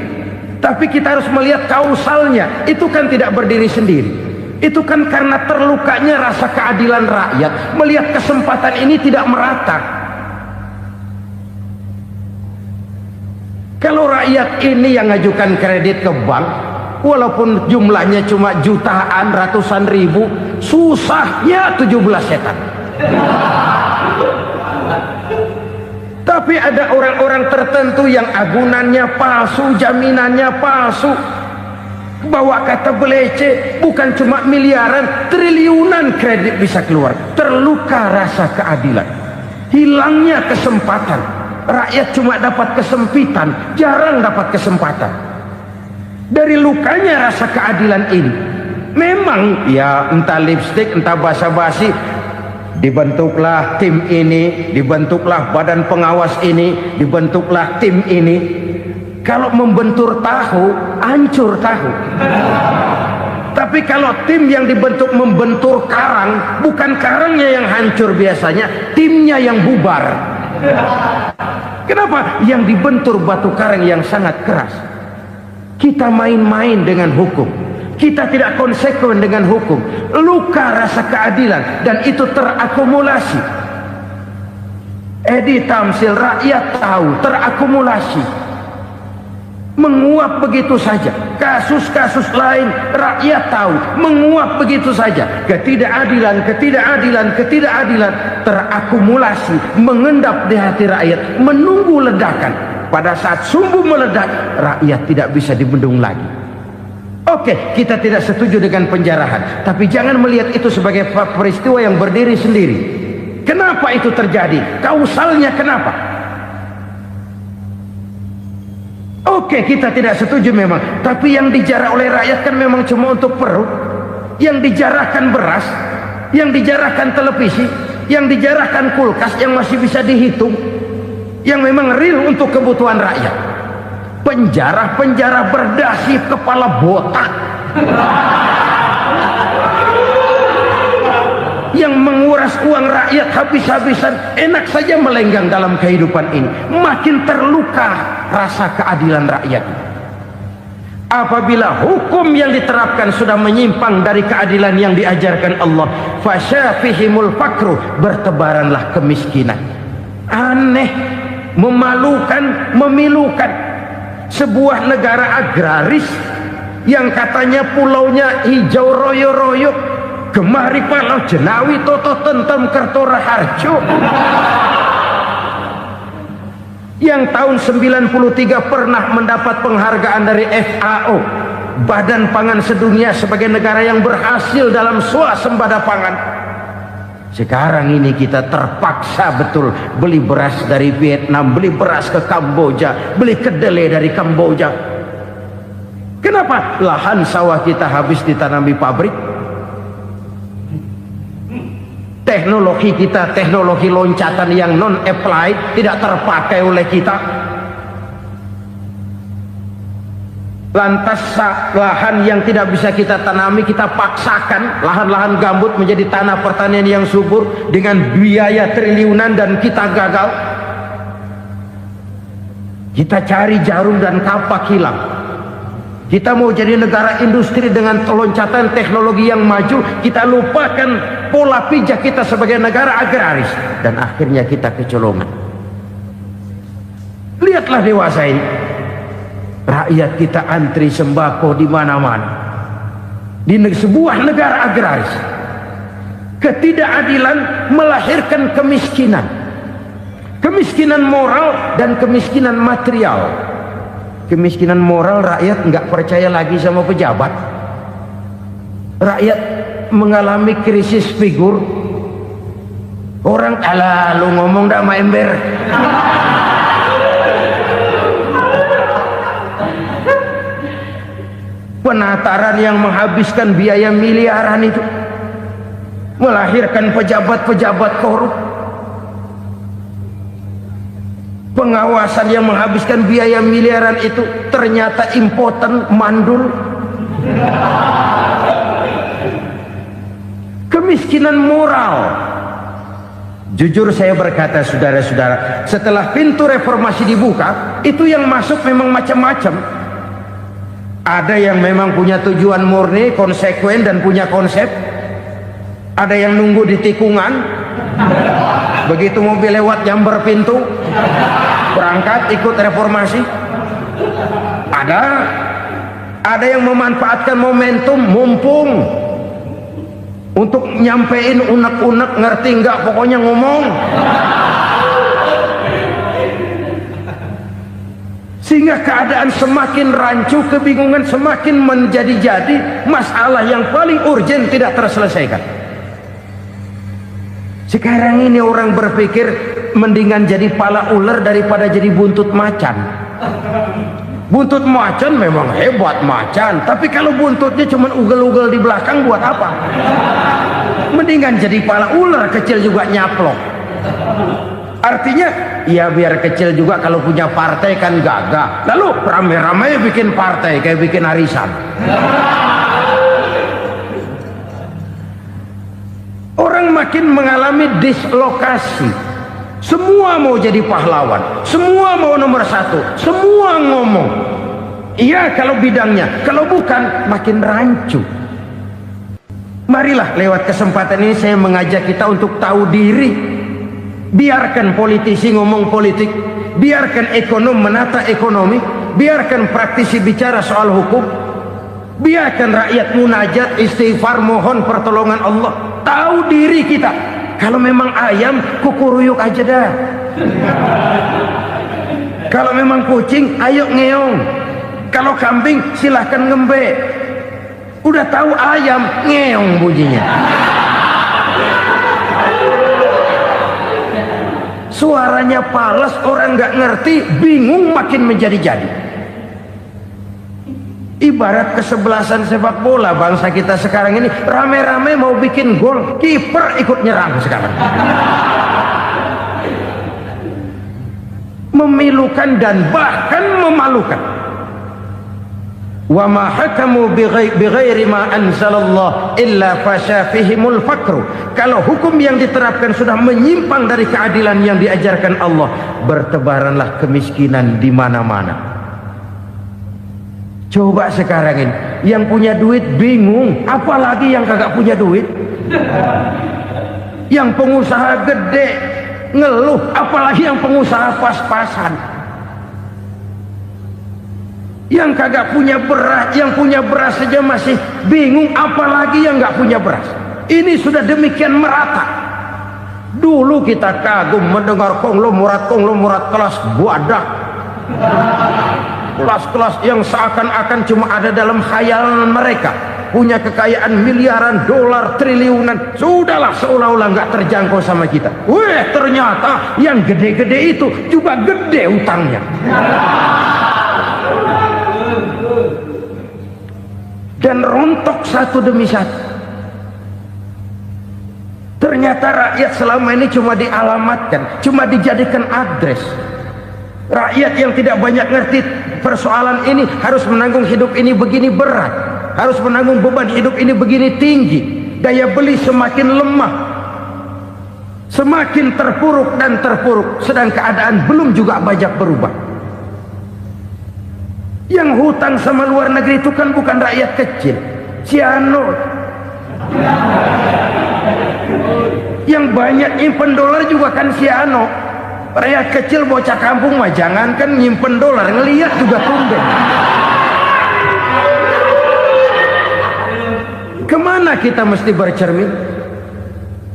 Speaker 1: tapi kita harus melihat kausalnya. Itu kan tidak berdiri sendiri. Itu kan karena terlukanya rasa keadilan rakyat, melihat kesempatan ini tidak merata. Kalau rakyat ini yang ngajukan kredit ke bank, walaupun jumlahnya cuma jutaan, ratusan ribu, susahnya 17 setan. Tapi ada orang-orang tertentu yang agunannya palsu, jaminannya palsu, bawa kata belece, bukan cuma miliaran, triliunan kredit bisa keluar. Terluka rasa keadilan, hilangnya kesempatan. Rakyat cuma dapat kesempitan, jarang dapat kesempatan. Dari lukanya rasa keadilan ini. Memang ya entah lipstick, entah basa-basi, dibentuklah tim ini, dibentuklah badan pengawas ini, dibentuklah tim ini. Kalau membentur tahu, hancur tahu. Tapi kalau tim yang dibentuk membentur karang, bukan karangnya yang hancur biasanya, timnya yang bubar. Kenapa? Yang dibentur batu karang yang sangat keras. Kita main-main dengan hukum, kita tidak konsekuen dengan hukum. Luka rasa keadilan, dan itu terakumulasi. Edi Tamsil, rakyat tahu, terakumulasi, menguap begitu saja. Kasus-kasus lain rakyat tahu, menguap begitu saja. Ketidakadilan terakumulasi, mengendap di hati rakyat, menunggu ledakan. Pada saat sumbu meledak, rakyat tidak bisa dibendung lagi. Oke, kita tidak setuju dengan penjarahan, tapi jangan melihat itu sebagai peristiwa yang berdiri sendiri. Kenapa itu terjadi? Kausalnya kenapa? Oke, kita tidak setuju memang, tapi yang dijarah oleh rakyat kan memang cuma untuk perut. Yang dijarahkan beras, yang dijarahkan televisi, yang dijarahkan kulkas yang masih bisa dihitung, yang memang real untuk kebutuhan rakyat. Penjara-penjara berdasi kepala botak yang menguras uang rakyat habis-habisan, enak saja melenggang dalam kehidupan ini. Makin terluka rasa keadilan rakyat. Apabila hukum yang diterapkan sudah menyimpang dari keadilan yang diajarkan Allah, fasyafihimul fakru, bertebaranlah kemiskinan. Aneh, memalukan, memilukan. Sebuah negara agraris yang katanya pulaunya hijau royo-royo, gemari palau jenawi toto tentem kertora harjo, yang tahun 93 pernah mendapat penghargaan dari FAO, Badan Pangan Sedunia, sebagai negara yang berhasil dalam swasembada pangan. Sekarang ini kita terpaksa betul beli beras dari Vietnam, beli beras ke Kamboja, beli kedelai dari Kamboja. Kenapa? Lahan sawah kita habis ditanami pabrik. Teknologi kita, teknologi loncatan yang non-applied, tidak terpakai oleh kita. Lantas lahan yang tidak bisa kita tanami, kita paksakan lahan-lahan gambut menjadi tanah pertanian yang subur dengan biaya triliunan, dan kita gagal. Kita cari jarum dan kapak hilang. Kita mau jadi negara industri dengan loncatan teknologi yang maju, kita lupakan pola pijak kita sebagai negara agraris, dan akhirnya kita kecolongan. Lihatlah dewasa ini, rakyat kita antri sembako di mana-mana. Di sebuah negara agraris, ketidakadilan melahirkan kemiskinan, kemiskinan moral dan kemiskinan material. Kemiskinan moral, rakyat nggak percaya lagi sama pejabat. Rakyat mengalami krisis figur. Orang, alah lu ngomong dah sama ember. Penataran yang menghabiskan biaya miliaran itu melahirkan pejabat-pejabat korup. Pengawasan yang menghabiskan biaya miliaran itu ternyata impoten, mandul. Kemiskinan moral. Jujur saya berkata, saudara-saudara, setelah pintu reformasi dibuka, itu yang masuk memang macam-macam. Ada yang memang punya tujuan murni, konsekuen dan punya konsep. Ada yang nunggu di tikungan, begitu mobil lewat nyamber pintu, berangkat ikut reformasi. Ada yang memanfaatkan momentum, mumpung, untuk nyampein unek-unek, ngerti nggak, pokoknya ngomong. Sehingga keadaan semakin rancu, kebingungan semakin menjadi-jadi, masalah yang paling urgen tidak terselesaikan. Sekarang ini orang berpikir mendingan jadi pala ular daripada jadi buntut macan.
Speaker 3: Buntut macan memang hebat macan, tapi kalau buntutnya cuma ugel-ugel di belakang buat apa? Mendingan jadi pala ular kecil juga nyaplok. Artinya ya biar kecil juga kalau punya partai kan gagah. Lalu rame-rame bikin partai kayak bikin arisan. Orang makin mengalami dislokasi. Semua mau jadi pahlawan, semua mau nomor satu, semua ngomong iya kalau bidangnya, kalau bukan makin rancu. Marilah lewat kesempatan ini saya mengajak kita untuk tahu diri. Biarkan politisi ngomong politik, biarkan ekonom menata ekonomi, biarkan praktisi bicara soal hukum, biarkan rakyat munajat, istighfar, mohon pertolongan Allah. Tahu diri kita. Kalau memang ayam, kukuruyuk aja dah. Kalau memang kucing, ayo ngeong. Kalau kambing, silahkan ngembe. Udah tahu ayam, ngeong bunyinya. Suaranya palas, orang nggak ngerti, bingung, makin menjadi-jadi. Ibarat kesebelasan sepak bola bangsa kita sekarang ini, rame-rame mau bikin gol, kiper ikut nyerang sekarang. Memilukan dan bahkan memalukan. Wa ma hakamu bighairi ma anzalallah illa fasha fihimul fakru. Kalau hukum yang diterapkan sudah menyimpang dari keadilan yang diajarkan Allah, bertebaranlah kemiskinan di mana-mana. Coba sekarang ini yang punya duit bingung, apalagi yang kagak punya duit. Yang pengusaha gede ngeluh, apalagi yang pengusaha pas-pasan. Yang kagak punya beras, yang punya beras saja masih bingung, apalagi yang nggak punya beras. Ini sudah demikian merata. Dulu kita kagum mendengar konglomerat kelas buadah, kelas-kelas yang seakan-akan cuma ada dalam khayalan mereka, punya kekayaan miliaran dolar, triliunan. Sudahlah, seolah-olah nggak terjangkau sama kita. Weh, ternyata yang gede-gede itu juga gede utangnya. Dan rontok satu demi satu. Ternyata rakyat selama ini cuma dialamatkan, cuma dijadikan address. Rakyat yang tidak banyak ngerti persoalan ini harus menanggung hidup ini begini berat, harus menanggung beban hidup ini begini tinggi. Daya beli semakin lemah, semakin terpuruk dan terpuruk, sedang keadaan belum juga banyak berubah. Yang hutang sama luar negeri itu kan bukan rakyat kecil, Ciano. Yang banyak nyimpen dolar juga kan Ciano. Rakyat kecil bocah kampung mah jangankan nyimpen dolar, ngelihat juga tumben. Kemana kita mesti bercermin?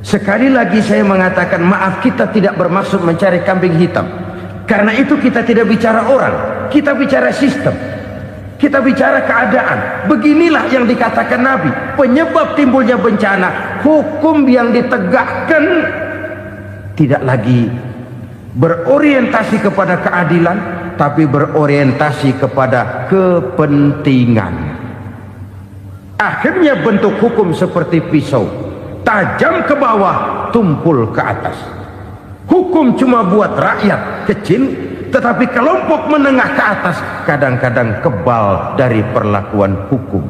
Speaker 3: Sekali lagi saya mengatakan maaf, kita tidak bermaksud mencari kambing hitam. Karena itu kita tidak bicara orang, kita bicara sistem, kita bicara keadaan. Beginilah yang dikatakan Nabi, penyebab timbulnya bencana, hukum yang ditegakkan tidak lagi berorientasi kepada keadilan, tapi berorientasi kepada kepentingan. Akhirnya bentuk hukum seperti pisau, tajam ke bawah, tumpul ke atas. Hukum cuma buat rakyat kecil, tetapi kelompok menengah ke atas kadang-kadang kebal dari perlakuan hukum.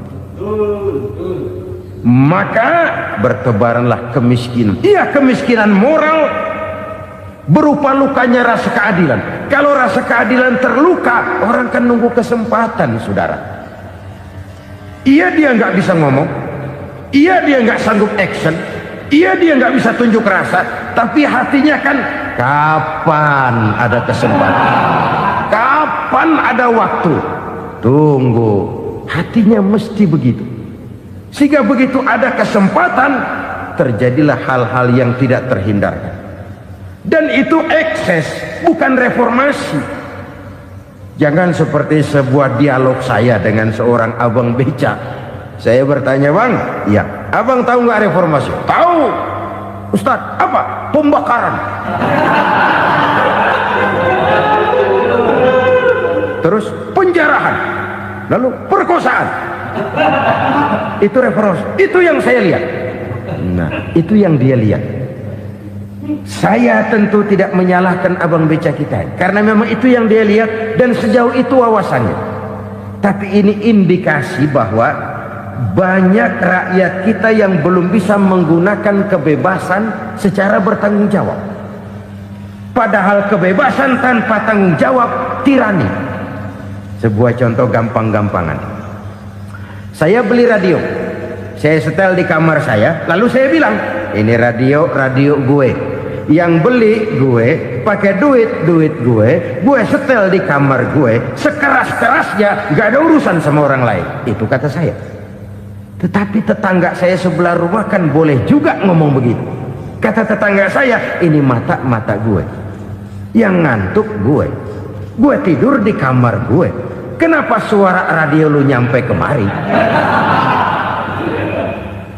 Speaker 3: Maka bertebaranlah kemiskinan. Iya, kemiskinan moral berupa lukanya rasa keadilan. Kalau rasa keadilan terluka, orang kan nunggu kesempatan, saudara. Iya, dia nggak bisa ngomong, iya dia nggak sanggup action, iya dia nggak bisa tunjuk rasa, tapi hatinya kan kapan ada kesempatan, kapan ada waktu, tunggu. Hatinya mesti begitu. Sehingga begitu ada kesempatan, terjadilah hal-hal yang tidak terhindarkan. Dan itu ekses, bukan reformasi. Jangan seperti sebuah dialog saya dengan seorang abang beca. Saya bertanya, bang, ya, abang tahu nggak reformasi? Tahu, Ustadz. Apa? Pembakaran. Terus penjara lalu perkosaan. Itu referensi, itu yang saya lihat. Nah, itu yang dia lihat. Saya tentu tidak menyalahkan abang beca kita, karena memang itu yang dia lihat dan sejauh itu wawasannya. Tapi ini indikasi bahwa banyak rakyat kita yang belum bisa menggunakan kebebasan secara bertanggung jawab. Padahal kebebasan tanpa tanggung jawab tirani. Sebuah contoh gampang-gampangan. Saya beli radio, saya setel di kamar saya, lalu saya bilang, ini radio gue. Yang beli gue, pakai duit gue setel di kamar gue, sekeras-kerasnya, gak ada urusan sama orang lain. Itu kata saya. Tetapi tetangga saya sebelah rumah kan boleh juga ngomong begitu. Kata tetangga saya, ini mata gue, yang ngantuk gue tidur di kamar gue. Kenapa suara radio lu nyampe kemari?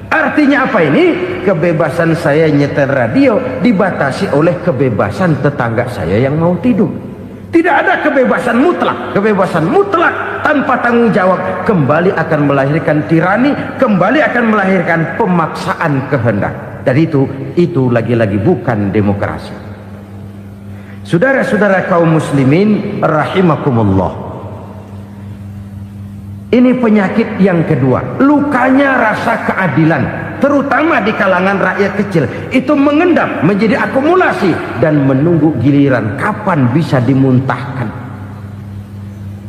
Speaker 3: Artinya apa ini? Kebebasan saya nyetel radio dibatasi oleh kebebasan tetangga saya yang mau tidur. Tidak ada kebebasan mutlak. Kebebasan mutlak tanpa tanggung jawab kembali akan melahirkan tirani, kembali akan melahirkan pemaksaan kehendak. Dan itu lagi-lagi bukan demokrasi. Saudara-saudara kaum muslimin rahimakumullah. Ini penyakit yang kedua, lukanya rasa keadilan, terutama di kalangan rakyat kecil. Itu mengendap menjadi akumulasi dan menunggu giliran kapan bisa dimuntahkan.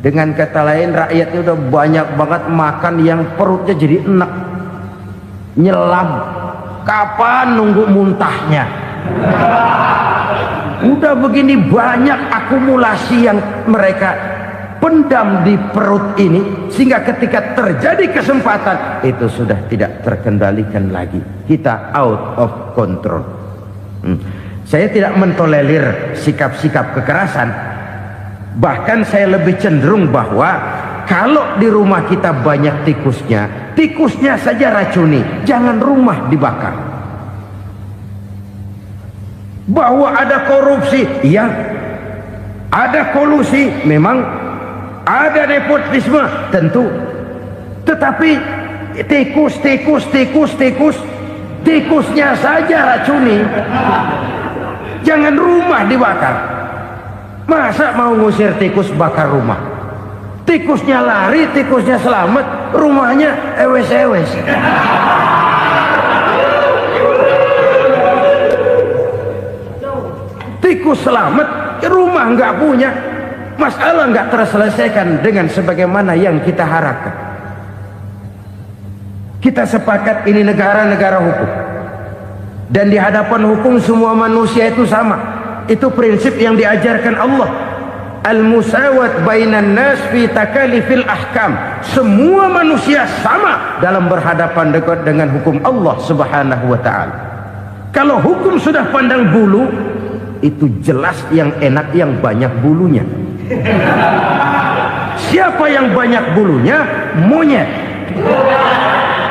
Speaker 3: Dengan kata lain, rakyatnya udah banyak banget makan yang perutnya jadi enak, nyelam. Kapan nunggu muntahnya? Udah begini banyak akumulasi yang mereka pendam di perut ini, sehingga ketika terjadi kesempatan itu sudah tidak terkendalikan lagi. Kita out of control. Saya tidak mentolerir sikap-sikap kekerasan. Bahkan saya lebih cenderung bahwa kalau di rumah kita banyak tikusnya saja racuni, jangan rumah dibakar. Bahwa ada korupsi, ya, ada kolusi, memang ada nepotisme, tentu. Tetapi tikusnya saja racuni, jangan rumah dibakar. Masa mau ngusir tikus bakar rumah? Tikusnya lari, tikusnya selamat, rumahnya ewes-ewes. Tikus selamat, rumah nggak punya. Masalah nggak terselesaikan dengan sebagaimana yang kita harapkan. Kita sepakat ini negara hukum, dan di hadapan hukum semua manusia itu sama. Itu prinsip yang diajarkan Allah. Al-musawat bainan nas fi takalifil ahkam. Semua manusia sama dalam berhadapan dengan hukum Allah Subhanahu wa ta'ala. Kalau hukum sudah pandang bulu, itu jelas yang enak yang banyak bulunya. Siapa yang banyak bulunya? Monyet.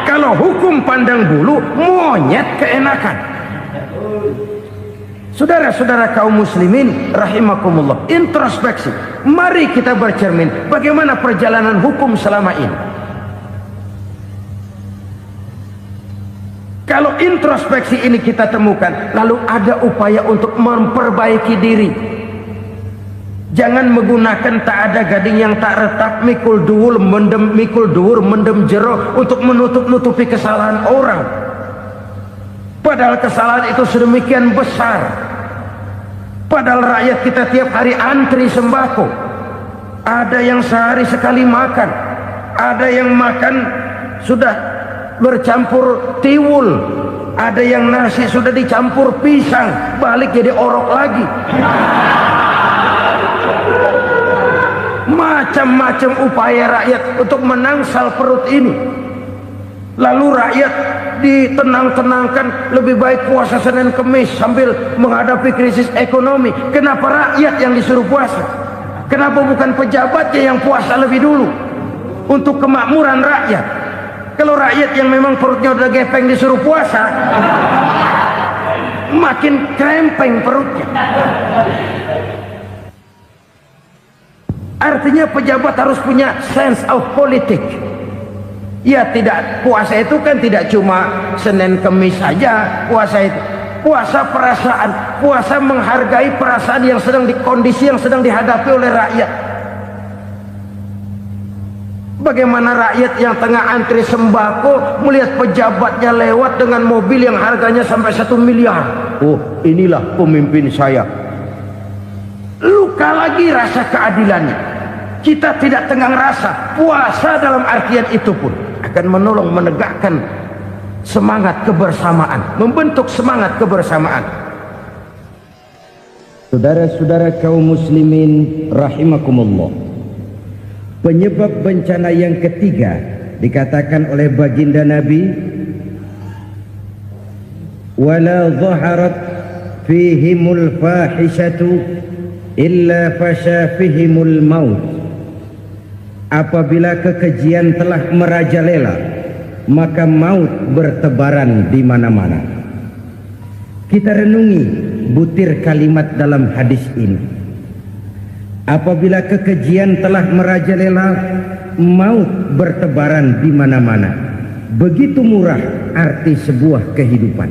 Speaker 3: Kalau hukum pandang bulu, monyet keenakan. Saudara-saudara kaum muslimin rahimakumullah, introspeksi. Mari kita bercermin bagaimana perjalanan hukum selama ini. Kalau introspeksi ini kita temukan, lalu ada upaya untuk memperbaiki diri. Jangan menggunakan tak ada gading yang tak retak, mikul duwur mendem jero untuk menutup-nutupi kesalahan orang. Padahal kesalahan itu sedemikian besar. Padahal rakyat kita tiap hari antri sembako. Ada yang sehari sekali makan, ada yang makan sudah bercampur tiwul, ada yang nasi sudah dicampur pisang, balik jadi orok lagi. Macam-macam upaya rakyat untuk menangsal perut ini. Lalu rakyat ditenang-tenangkan, lebih baik puasa Senin Kemis sambil menghadapi krisis ekonomi. Kenapa rakyat yang disuruh puasa? Kenapa bukan pejabatnya yang puasa lebih dulu untuk kemakmuran rakyat? Kalau rakyat yang memang perutnya udah gepeng disuruh puasa, makin krempeng perutnya. Artinya pejabat harus punya sense of politics. Ya, tidak, puasa itu kan tidak cuma Senin Kemis saja. Puasa itu puasa perasaan, puasa menghargai perasaan yang sedang kondisi yang sedang dihadapi oleh rakyat. Bagaimana rakyat yang tengah antri sembako melihat pejabatnya lewat dengan mobil yang harganya sampai 1 miliar. Oh, inilah pemimpin saya. Luka lagi rasa keadilannya. Kita tidak tenggang rasa. Puasa dalam artian itu pun akan menolong menegakkan semangat kebersamaan, membentuk semangat kebersamaan.
Speaker 1: Saudara-saudara kaum muslimin rahimakumullah. Penyebab bencana yang ketiga dikatakan oleh baginda Nabi, wala zaharat fihimul fahishatu illa fasha fihimul maut. Apabila kekejian telah merajalela, maka maut bertebaran di mana-mana. Kita renungi butir kalimat dalam hadis ini. Apabila kekejian telah merajalela, maut bertebaran di mana-mana. Begitu murah arti sebuah kehidupan.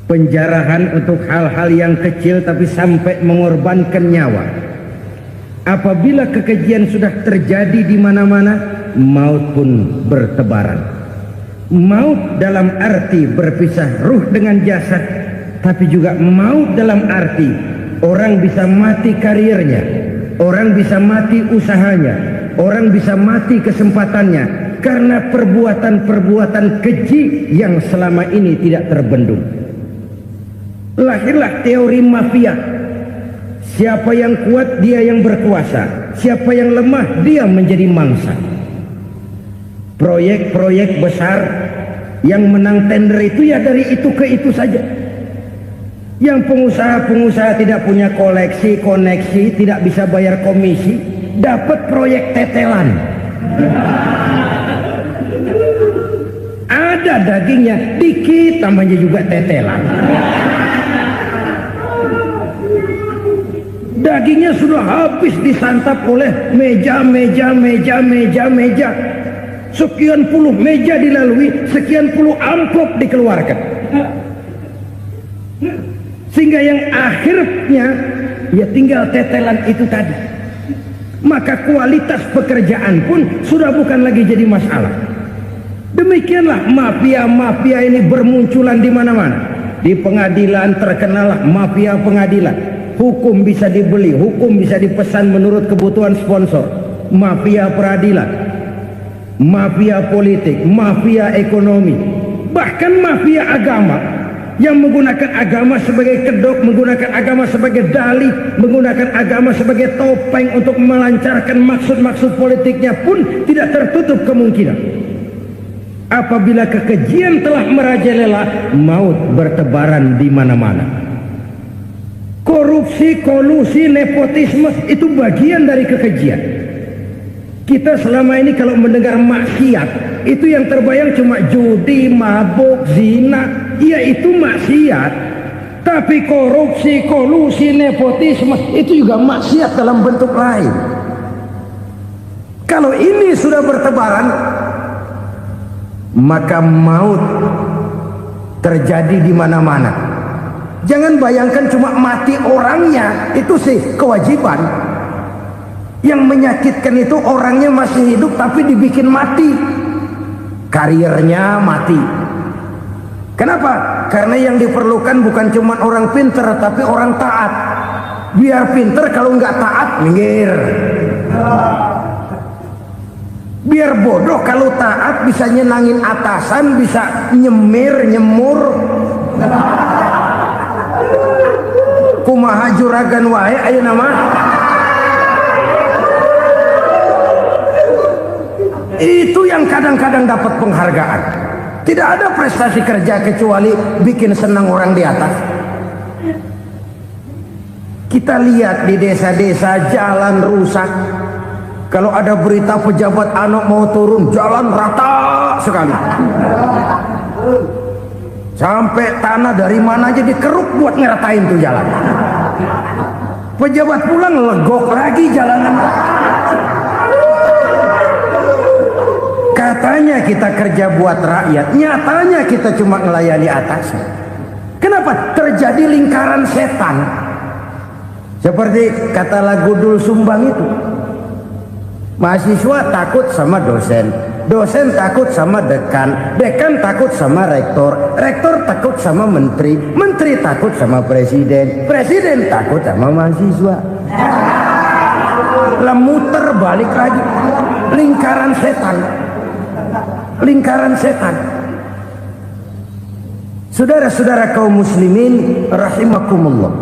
Speaker 1: Penjarahan untuk hal-hal yang kecil tapi sampai mengorbankan nyawa. Apabila kekejian sudah terjadi di mana-mana, maut pun bertebaran. Maut dalam arti berpisah ruh dengan jasad, tapi juga maut dalam arti orang bisa mati karirnya, orang bisa mati usahanya, orang bisa mati kesempatannya karena perbuatan-perbuatan keji yang selama ini tidak terbendung. Lahirlah teori mafia. Siapa yang kuat dia yang berkuasa, siapa yang lemah dia menjadi mangsa. Proyek-proyek besar yang menang tender itu ya dari itu ke itu saja. Yang pengusaha-pengusaha tidak punya koneksi, tidak bisa bayar komisi, dapat proyek tetelan. Ada dagingnya dikit, tambahnya juga tetelan. Dagingnya sudah habis disantap oleh meja. Sekian puluh meja dilalui, sekian puluh amplop dikeluarkan. Sehingga yang akhirnya ya tinggal tetelan itu tadi. Maka kualitas pekerjaan pun sudah bukan lagi jadi masalah. Demikianlah mafia-mafia ini bermunculan di mana-mana. Di pengadilan terkenallah mafia pengadilan. Hukum bisa dibeli, hukum bisa dipesan menurut kebutuhan sponsor. Mafia peradilan, mafia politik, mafia ekonomi, bahkan mafia agama yang menggunakan agama sebagai kedok, menggunakan agama sebagai dalih, menggunakan agama sebagai topeng untuk melancarkan maksud-maksud politiknya pun tidak tertutup kemungkinan. Apabila kekejian telah merajalela, maut bertebaran di mana-mana. Korupsi, kolusi, nepotisme itu bagian dari kekejian. Kita selama ini kalau mendengar maksiat, itu yang terbayang cuma judi, mabuk, zina. Ya itu maksiat. Tapi korupsi, kolusi, nepotisme itu juga maksiat dalam bentuk lain. Kalau ini sudah bertebaran, maka maut terjadi di mana-mana. Jangan bayangkan cuma mati orangnya, itu sih kewajiban. Yang menyakitkan itu orangnya masih hidup tapi dibikin mati. Karirnya mati. Kenapa? Karena yang diperlukan bukan cuma orang pinter tapi orang taat. Biar pinter, kalau nggak taat minggir. Biar bodoh, kalau taat bisa nyenangin atasan, bisa nyemur. Kumaha juragan wae ayeuna mah. Itu yang kadang-kadang dapat penghargaan. Tidak ada prestasi kerja kecuali bikin senang orang di atas. Kita lihat di desa-desa jalan rusak. Kalau ada berita pejabat anak mau turun, jalan rata sekali. Sampai tanah dari mana aja dikeruk buat ngeratain tuh jalan.
Speaker 3: Pejabat pulang legok lagi jalanan. Katanya kita kerja buat rakyat, nyatanya kita cuma melayani atasan. Kenapa? Terjadi lingkaran setan. Seperti kata lagu Dul Sumbang itu. Mahasiswa takut sama dosen, dosen takut sama dekan, dekan takut sama rektor, rektor takut sama menteri, menteri takut sama presiden, presiden takut sama mahasiswa. Muter balik lagi, lingkaran setan, lingkaran setan. Saudara-saudara kaum muslimin rahimakumullah,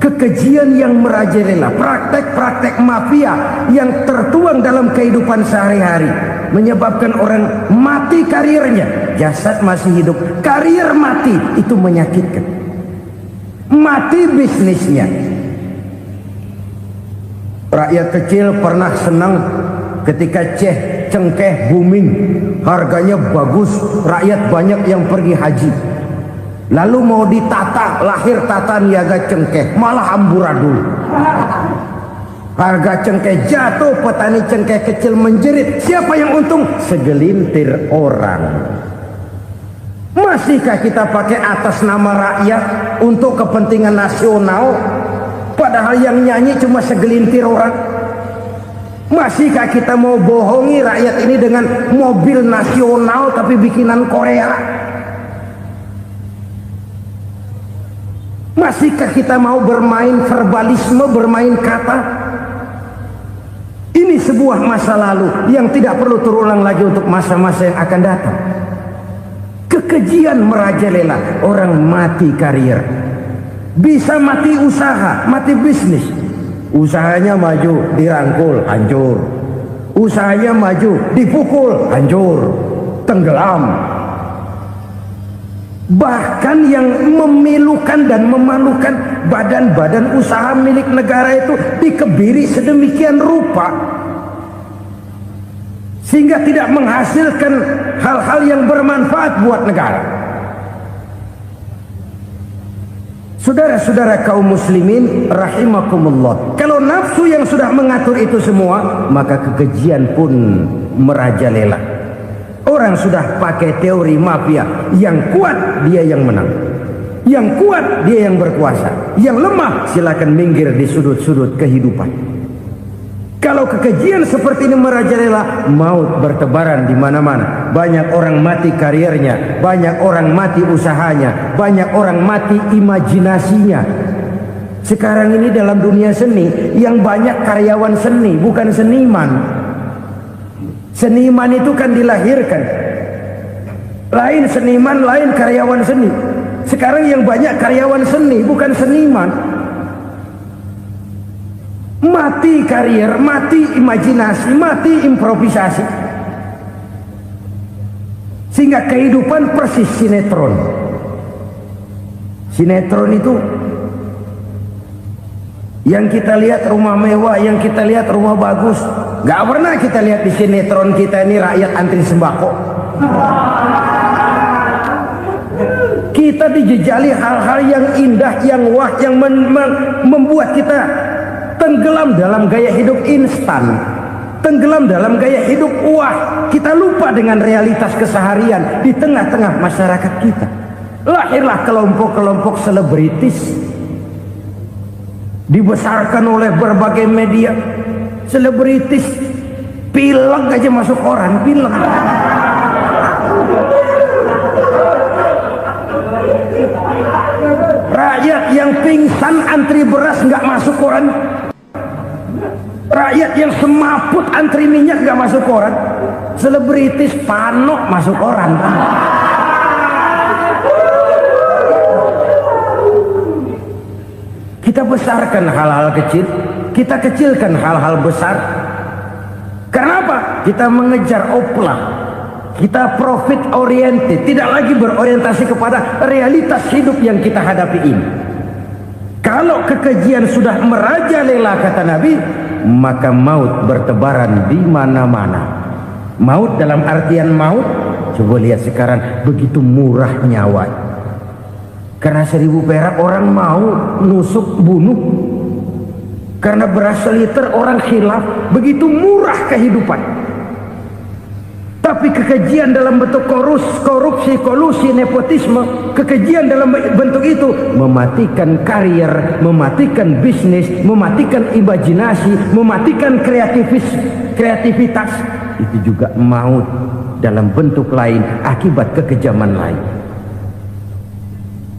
Speaker 3: kekejian yang merajalela, praktek-praktek mafia yang tertuang dalam kehidupan sehari-hari menyebabkan orang mati karirnya, jasad masih hidup, karir mati, itu menyakitkan. Mati bisnisnya. Rakyat kecil pernah senang ketika cengkeh booming, harganya bagus, rakyat banyak yang pergi haji. Lalu mau ditata, lahir tata niaga cengkeh, malah amburadul. Harga cengkeh jatuh, petani cengkeh kecil menjerit. Siapa yang untung? Segelintir orang. Masihkah kita pakai atas nama rakyat untuk kepentingan nasional, padahal yang nyanyi cuma segelintir orang? Masihkah kita mau bohongi rakyat ini dengan mobil nasional tapi bikinan Korea? Masihkah kita mau bermain verbalisme, bermain kata? Ini sebuah masa lalu yang tidak perlu terulang lagi untuk masa-masa yang akan datang. Kekejian merajalela, orang mati karir, bisa mati usaha, mati bisnis. Usahanya maju, dirangkul, hancur. Usahanya maju, dipukul, hancur, tenggelam. Bahkan yang memilukan dan memalukan badan-badan usaha milik negara itu dikebiri sedemikian rupa sehingga tidak menghasilkan hal-hal yang bermanfaat buat negara. Saudara-saudara kaum muslimin rahimakumullah, kalau nafsu yang sudah mengatur itu semua, maka kekejian pun merajalela. Orang sudah pakai teori mafia, yang kuat dia yang menang, yang kuat dia yang berkuasa, yang lemah silakan minggir di sudut-sudut kehidupan. Kalau kekejian seperti ini merajalela, maut bertebaran di mana-mana. Banyak orang mati karirnya, banyak orang mati usahanya, banyak orang mati imajinasinya. Sekarang ini dalam dunia seni yang banyak karyawan seni, bukan seniman. Seniman itu kan dilahirkan, lain seniman, lain karyawan seni. Sekarang yang banyak karyawan seni, bukan seniman. Mati karir, mati imajinasi, mati improvisasi, sehingga kehidupan persis sinetron. Sinetron itu yang kita lihat rumah mewah, yang kita lihat rumah bagus. Gak pernah kita lihat di sinetron kita ini rakyat antri sembako. Kita dijejali hal-hal yang indah, yang wah, yang membuat kita tenggelam dalam gaya hidup instan, tenggelam dalam gaya hidup wah. Kita lupa dengan realitas keseharian di tengah-tengah masyarakat kita. Lahirlah kelompok-kelompok selebritis, dibesarkan oleh berbagai media. Selebritis pilek aja masuk koran, pilek. Rakyat yang pingsan antri beras nggak masuk koran. Rakyat yang semaput antri minyak nggak masuk koran. Selebritis panok masuk koran. Kita besarkan hal-hal kecil, kita kecilkan hal-hal besar. Kenapa? Kita mengejar oplah, kita profit oriented, tidak lagi berorientasi kepada realitas hidup yang kita hadapi ini. Kalau kekejian sudah merajalela, kata Nabi, maka maut bertebaran di mana-mana. Maut dalam artian maut, coba lihat sekarang begitu murah nyawa. Karena 1000 perak orang mau nusuk bunuh. Karena beras seliter orang khilaf, begitu murah kehidupan. Tapi kekejian dalam bentuk korupsi, kolusi, nepotisme, kekejian dalam bentuk itu mematikan karier, mematikan bisnis, mematikan imajinasi, mematikan kreativitas. Itu juga maut dalam bentuk lain akibat kekejaman lain.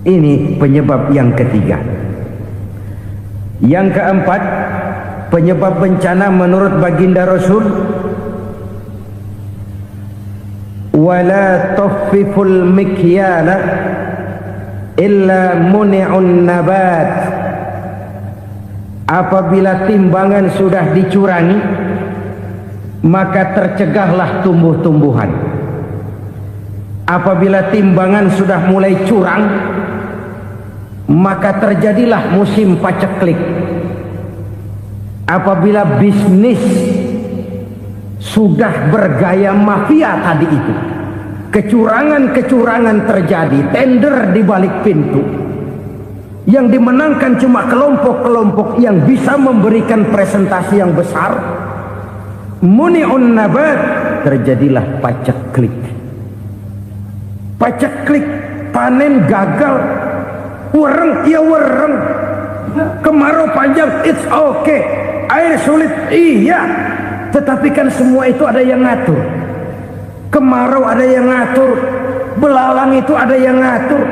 Speaker 3: Ini penyebab yang ketiga. Yang keempat, penyebab bencana menurut baginda Rasul, wala tuffiful mikyala illa muni'un nabat. Apabila timbangan sudah dicurangi, maka tercegahlah tumbuh-tumbuhan. Apabila timbangan sudah mulai curang, maka terjadilah musim paceklik. Apabila bisnis sudah bergaya mafia tadi itu, kecurangan-kecurangan terjadi, tender di balik pintu, yang dimenangkan cuma kelompok-kelompok yang bisa memberikan presentasi yang besar, muni'un nabat, terjadilah paceklik. Paceklik, panen gagal, wereng ya wereng, kemarau panjang it's okay, air sulit iya, tetapi kan semua itu ada yang ngatur. Kemarau ada yang ngatur, belalang itu ada yang ngatur,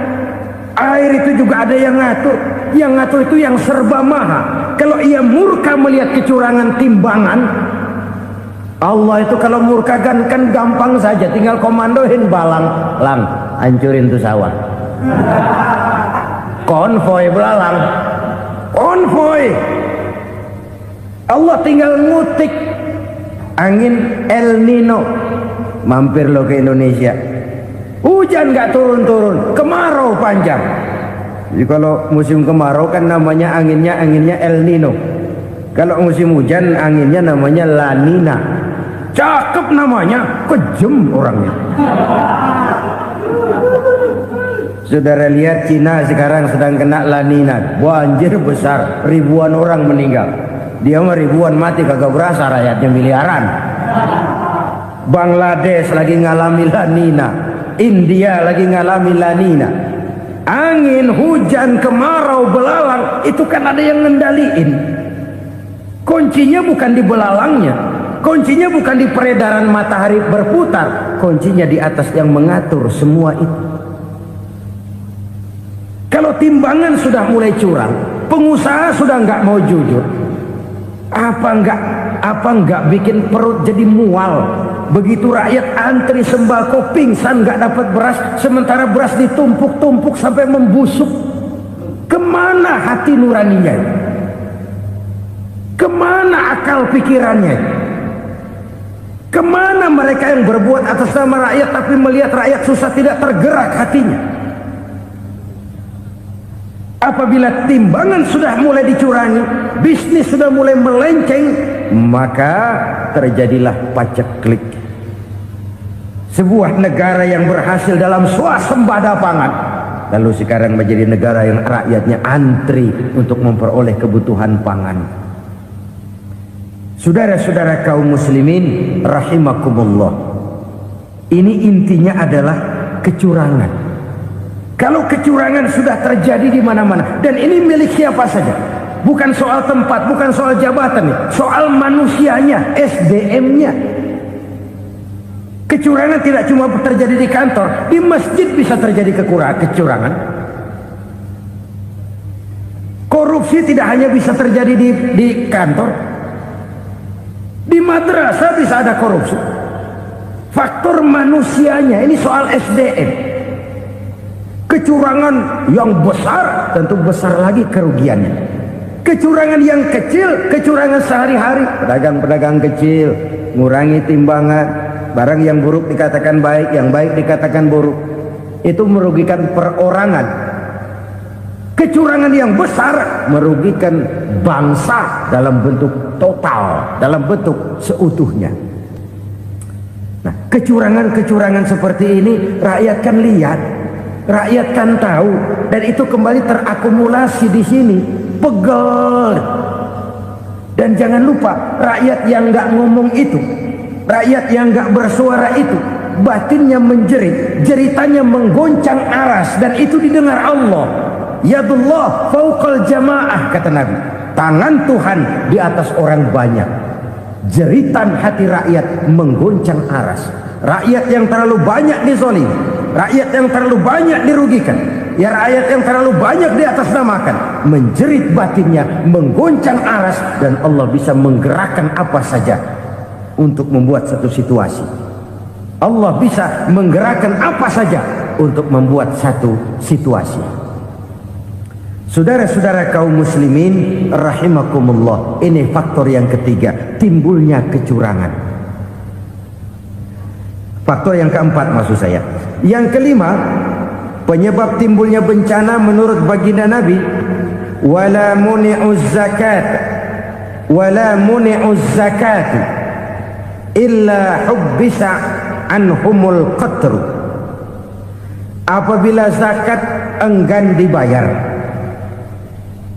Speaker 3: air itu juga ada yang ngatur. Yang ngatur itu yang serba maha. Kalau ia murka melihat kecurangan timbangan, Allah itu kalau murka kan gampang saja, tinggal komandoin balang, lang hancurin tuh sawah. Konvoy belalang, konvoy. Allah tinggal ngutik angin El Nino, mampir lo ke Indonesia, hujan nggak turun-turun, kemarau panjang. Jadi kalau musim kemarau kan namanya anginnya El Nino. Kalau musim hujan anginnya namanya La Nina. Cakep namanya, kejem orangnya. Saudara lihat Cina sekarang sedang kena La Nina, banjir besar, ribuan orang meninggal. Dia mah ribuan mati kagak berasa, rakyatnya miliaran. Bangladesh lagi ngalami La Nina, India lagi ngalami La Nina. Angin, hujan, kemarau, belalang itu kan ada yang ngendaliin. Kuncinya bukan di belalangnya, kuncinya bukan di peredaran matahari berputar, kuncinya di atas yang mengatur semua itu. Kalau timbangan sudah mulai curang, pengusaha sudah nggak mau jujur, apa nggak bikin perut jadi mual. Begitu rakyat antri sembako pingsan nggak dapat beras, sementara beras ditumpuk-tumpuk sampai membusuk. Kemana hati nuraninya? Kemana akal pikirannya? Kemana mereka yang berbuat atas nama rakyat tapi melihat rakyat susah tidak tergerak hatinya? Apabila timbangan sudah mulai dicurangi, bisnis sudah mulai melenceng, maka terjadilah paceklik. Sebuah negara yang berhasil dalam swasembada pangan, lalu sekarang menjadi negara yang rakyatnya antri untuk memperoleh kebutuhan pangan. Saudara-saudara kaum muslimin rahimakumullah, ini intinya adalah kecurangan. Kalau kecurangan sudah terjadi di mana-mana, dan ini milik siapa saja, bukan soal tempat, bukan soal jabatan, soal manusianya, SDM-nya. Kecurangan tidak cuma terjadi di kantor, di masjid bisa terjadi kecurangan. Korupsi tidak hanya bisa terjadi di kantor, di madrasah bisa ada korupsi. Faktor manusianya, ini soal SDM. Kecurangan yang besar tentu besar lagi kerugiannya. Kecurangan yang kecil, kecurangan sehari-hari, pedagang-pedagang kecil ngurangi timbangan, barang yang buruk dikatakan baik, yang baik dikatakan buruk, itu merugikan perorangan. Kecurangan yang besar merugikan bangsa dalam bentuk total, dalam bentuk seutuhnya. Nah, kecurangan-kecurangan seperti ini rakyat kan lihat, rakyat kan tahu, dan itu kembali terakumulasi di sini, pegel. Dan jangan lupa, rakyat yang nggak ngomong itu, rakyat yang nggak bersuara itu, batinnya menjerit, jeritannya menggoncang aras, dan itu didengar Allah. Yadullah fauqal jamaah, kata Nabi. Tangan Tuhan di atas orang banyak. Jeritan hati rakyat menggoncang aras. Rakyat yang terlalu banyak dizolim, rakyat yang terlalu banyak dirugikan, ya rakyat yang terlalu banyak di atas namakan, menjerit batinnya, menggoncang aras, dan Allah bisa menggerakkan apa saja untuk membuat satu situasi. Allah bisa menggerakkan apa saja untuk membuat satu situasi. Saudara-saudara kaum muslimin rahimakumullah, ini faktor yang ketiga, timbulnya kecurangan. Faktor yang keempat maksud saya. Yang kelima, penyebab timbulnya bencana menurut baginda Nabi, wala muni'uz zakat wala muni'uz zakat illa hubbisa anhumul qatru. Apabila zakat enggan dibayar,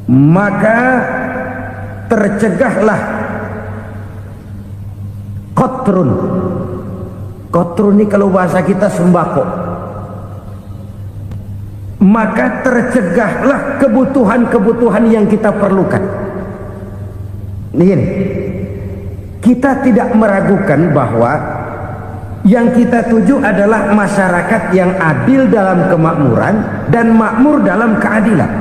Speaker 3: maka tercegahlah qatrun. Qatrun ini kalau bahasa kita sembako. Maka tercegahlah kebutuhan-kebutuhan yang kita perlukan. Ini, kita tidak meragukan bahwa yang kita tuju adalah masyarakat yang adil dalam kemakmuran dan makmur dalam keadilan.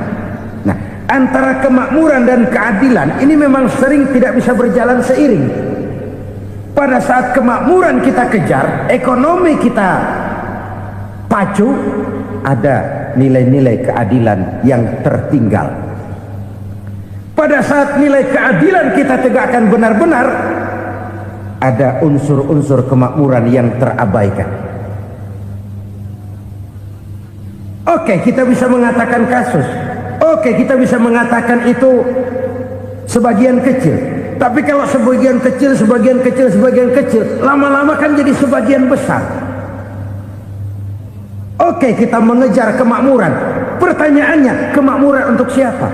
Speaker 3: Nah, antara kemakmuran dan keadilan ini memang sering tidak bisa berjalan seiring. Pada saat kemakmuran kita kejar, ekonomi kita pacu, ada nilai-nilai keadilan yang tertinggal. Pada saat nilai keadilan kita tegakkan benar-benar, ada unsur-unsur kemakmuran yang terabaikan. Oke, kita bisa mengatakan kasus. Oke, kita bisa mengatakan itu sebagian kecil. Tapi kalau sebagian kecil, lama-lama kan jadi sebagian besar. Oke, kita mengejar kemakmuran. Pertanyaannya, kemakmuran untuk siapa?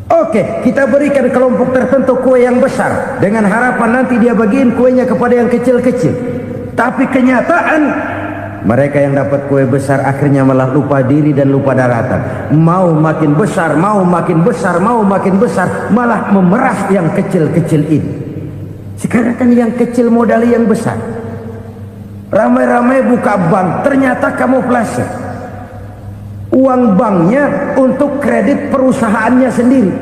Speaker 3: Oke, kita berikan kelompok tertentu kue yang besar dengan harapan nanti dia bagiin kuenya kepada yang kecil-kecil. Tapi kenyataan, mereka yang dapat kue besar akhirnya malah lupa diri dan lupa daratan. Mau makin besar, malah memeras yang kecil-kecil ini. Sekarang kan yang kecil modali yang besar. Ramai-ramai buka bank, ternyata kamuflase. Uang banknya untuk kredit perusahaannya sendiri.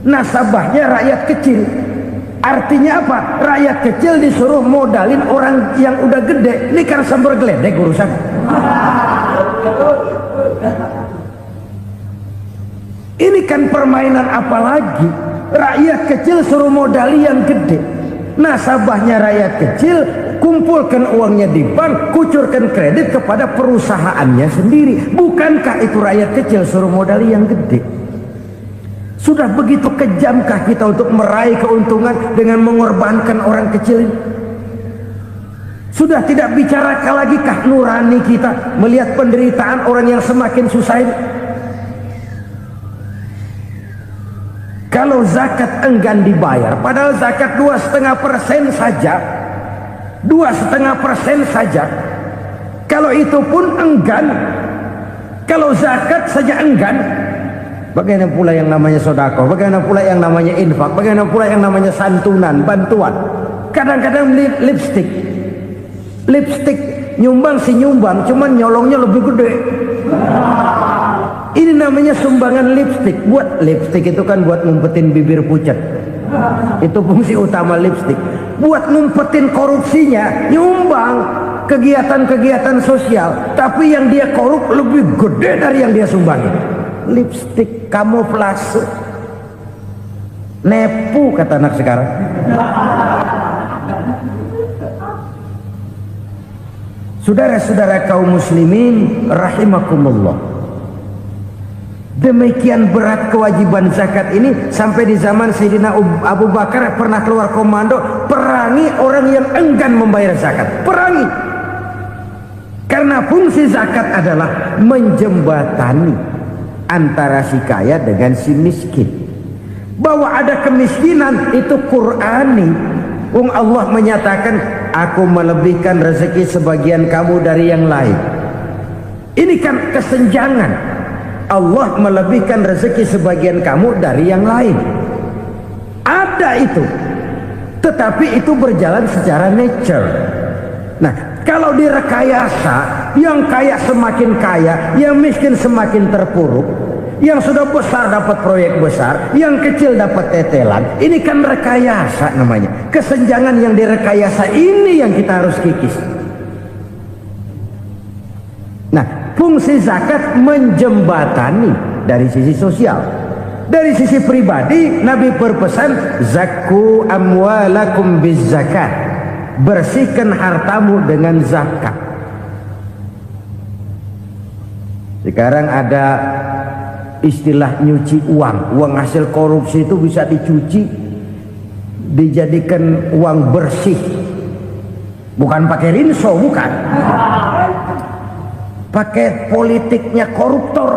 Speaker 3: Nasabahnya rakyat kecil. Artinya apa? Rakyat kecil disuruh modalin orang yang udah gede. Ini kan sumber geledek urusan. Ini kan permainan apa lagi? Rakyat kecil suruh modali yang gede. Nasabahnya rakyat kecil, kumpulkan uangnya di bank, kucurkan kredit kepada perusahaannya sendiri. Bukankah itu rakyat kecil suruh modali yang gede? Sudah begitu kejamkah kita untuk meraih keuntungan dengan mengorbankan orang kecil ini? Sudah tidak bicara lagi kah nurani kita melihat penderitaan orang yang semakin susah ini? Kalau zakat enggan dibayar, padahal zakat 2,5% saja, 2,5% saja. Kalau itu pun enggan, kalau zakat saja enggan, bagaimana pula yang namanya sodako, bagaimana pula yang namanya infak, bagaimana pula yang namanya santunan, bantuan. Kadang-kadang lipstick nyumbang si nyumbang, cuman nyolongnya lebih gede. Ini namanya sumbangan lipstick. Buat lipstick itu kan buat ngumpetin bibir pucat. Itu fungsi utama lipstick. Buat ngumpetin korupsinya, nyumbang kegiatan-kegiatan sosial. Tapi yang dia korup lebih gede dari yang dia sumbangin. Lipstick kamuflase. Nepu kata anak sekarang. Saudara-saudara kaum muslimin rahimakumullah. Demikian berat kewajiban zakat ini sampai di zaman Sayyidina Abu Bakar pernah keluar komando perangi orang yang enggan membayar zakat. Perangi. Karena fungsi zakat adalah menjembatani antara si kaya dengan si miskin. Bahwa ada kemiskinan itu Qur'ani. Allah menyatakan, aku melebihkan rezeki sebagian kamu dari yang lain. Ini kan kesenjangan. Allah melebihkan rezeki sebagian kamu dari yang lain. Ada itu. Tetapi itu berjalan secara nature. Nah, kalau direkayasa, yang kaya semakin kaya, yang miskin semakin terpuruk, yang sudah besar dapat proyek besar, yang kecil dapat tetelan. Ini kan rekayasa namanya. Kesenjangan yang direkayasa ini yang kita harus kikis. Nah, fungsi zakat menjembatani dari sisi sosial. Dari sisi pribadi, Nabi berpesan, zakku amwalakum biz zakat. Bersihkan hartamu dengan zakat. Sekarang ada istilah nyuci uang. Uang hasil korupsi itu bisa dicuci, dijadikan uang bersih. Bukan pakai rinso, bukan. Pakai politiknya koruptor,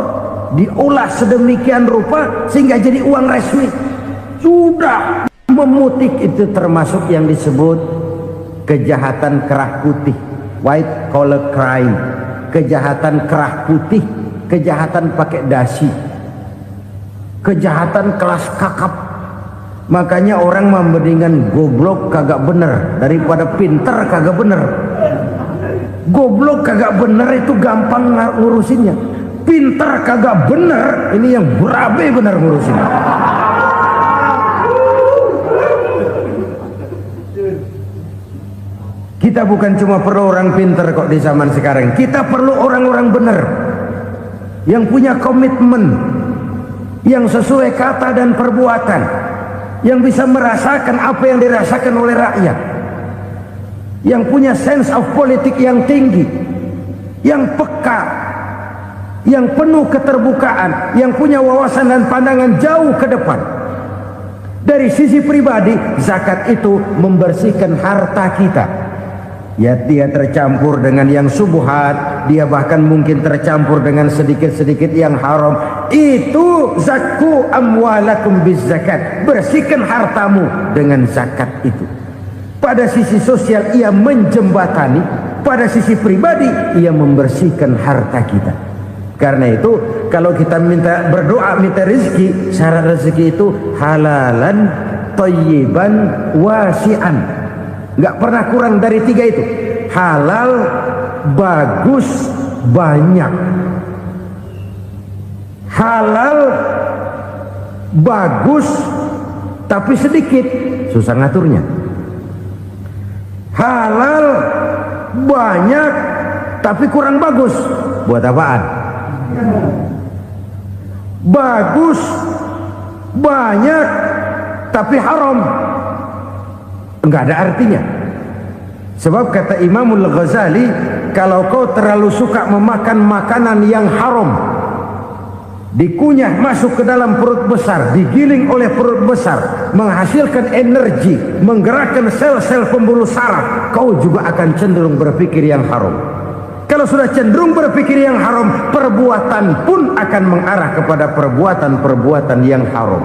Speaker 3: diolah sedemikian rupa sehingga jadi uang resmi. Sudah memutik, itu termasuk yang disebut kejahatan kerah putih, white collar crime. Kejahatan kerah putih, kejahatan pakai dasi, kejahatan kelas kakap. Makanya orang mendingan goblok kagak bener daripada pinter kagak bener. Goblok kagak bener itu gampang ngurusinnya. Pinter kagak bener, ini yang berabe bener ngurusinnya. Kita bukan cuma perlu orang pinter kok di zaman sekarang. Kita perlu orang-orang bener yang punya komitmen, yang sesuai kata dan perbuatan, yang bisa merasakan apa yang dirasakan oleh rakyat, yang punya sense of politik yang tinggi, yang peka, yang penuh keterbukaan, yang punya wawasan dan pandangan jauh ke depan. Dari sisi pribadi, zakat itu membersihkan harta kita. Ya, dia tercampur dengan yang subuhat, dia bahkan mungkin tercampur dengan sedikit-sedikit yang haram. Itu zakku amwalakum biz zakat. Bersihkan hartamu dengan zakat itu. Pada sisi sosial ia menjembatani, pada sisi pribadi ia membersihkan harta kita. Karena itu kalau kita minta berdoa minta rezeki, syarat rezeki itu halalan thayyiban wasi'an. Nggak pernah kurang dari 3 itu. Halal, bagus, banyak. Halal, bagus, tapi sedikit, susah ngaturnya. Halal, banyak, tapi kurang bagus, buat apaan? Bagus, banyak, tapi haram, enggak ada artinya. Sebab kata Imamul Ghazali, kalau kau terlalu suka memakan makanan yang haram, dikunyah masuk ke dalam perut besar, digiling oleh perut besar, menghasilkan energi, menggerakkan sel-sel pembuluh saraf, kau juga akan cenderung berpikir yang haram. Kalau sudah cenderung berpikir yang haram, perbuatan pun akan mengarah kepada perbuatan-perbuatan yang haram.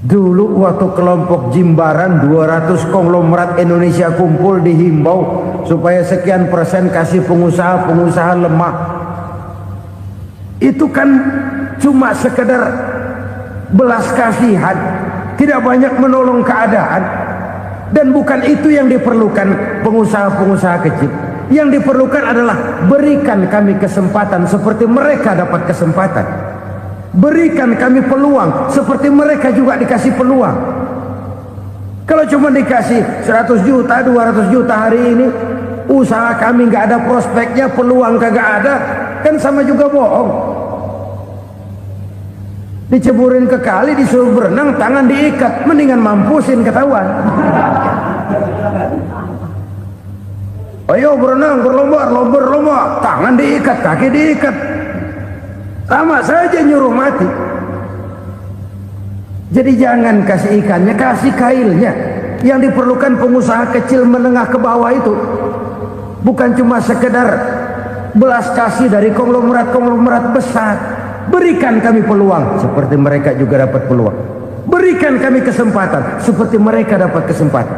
Speaker 3: Dulu waktu kelompok Jimbaran 200 konglomerat Indonesia kumpul, dihimbau supaya sekian persen kasih pengusaha-pengusaha lemah. Itu kan cuma sekedar belas kasihan, tidak banyak menolong keadaan. Dan bukan itu yang diperlukan pengusaha-pengusaha kecil. Yang diperlukan adalah berikan kami kesempatan seperti mereka dapat kesempatan. Berikan kami peluang seperti mereka juga dikasih peluang. Kalau cuma dikasih 100 juta, 200 juta hari ini, usaha kami nggak ada prospeknya, peluang kagak ada, kan sama juga bohong. Diceburin ke kali, disuruh berenang, tangan diikat, mendingan mampusin, ketahuan. Ayo berenang, berlomba, tangan diikat, kaki diikat, sama saja nyuruh mati. Jadi jangan kasih ikannya, kasih kailnya. Yang diperlukan pengusaha kecil menengah ke bawah itu bukan cuma sekedar belas kasih dari konglomerat-konglomerat besar. Berikan kami peluang seperti mereka juga dapat peluang. Berikan kami kesempatan seperti mereka dapat kesempatan.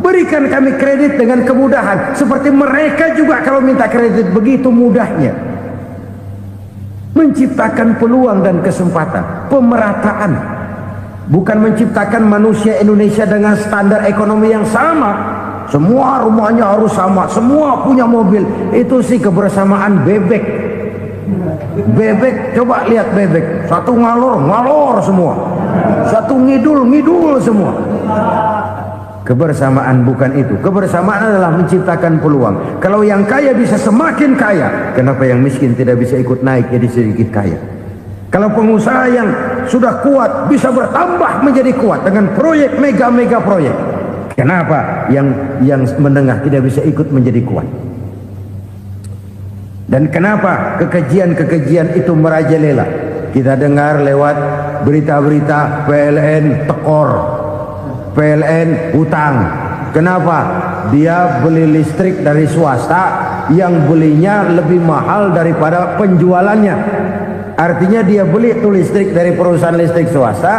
Speaker 3: Berikan kami kredit dengan kemudahan seperti mereka juga kalau minta kredit begitu mudahnya. Menciptakan peluang dan kesempatan, pemerataan. Bukan menciptakan manusia Indonesia dengan standar ekonomi yang sama. Semua rumahnya harus sama, semua punya mobil. Itu sih kebersamaan bebek. Bebek, coba lihat bebek. Satu ngalor semua. Satu ngidul semua. Kebersamaan bukan itu. Kebersamaan adalah menciptakan peluang. Kalau yang kaya bisa semakin kaya, kenapa yang miskin tidak bisa ikut naik jadi sedikit kaya? Kalau pengusaha yang sudah kuat bisa bertambah menjadi kuat dengan proyek mega proyek, kenapa yang menengah tidak bisa ikut menjadi kuat? Dan kenapa kekejian itu merajalela? Kita dengar lewat berita-berita PLN tekor, PLN hutang. Kenapa? Dia beli listrik dari swasta yang belinya lebih mahal daripada penjualannya. Artinya dia beli itu listrik dari perusahaan listrik swasta,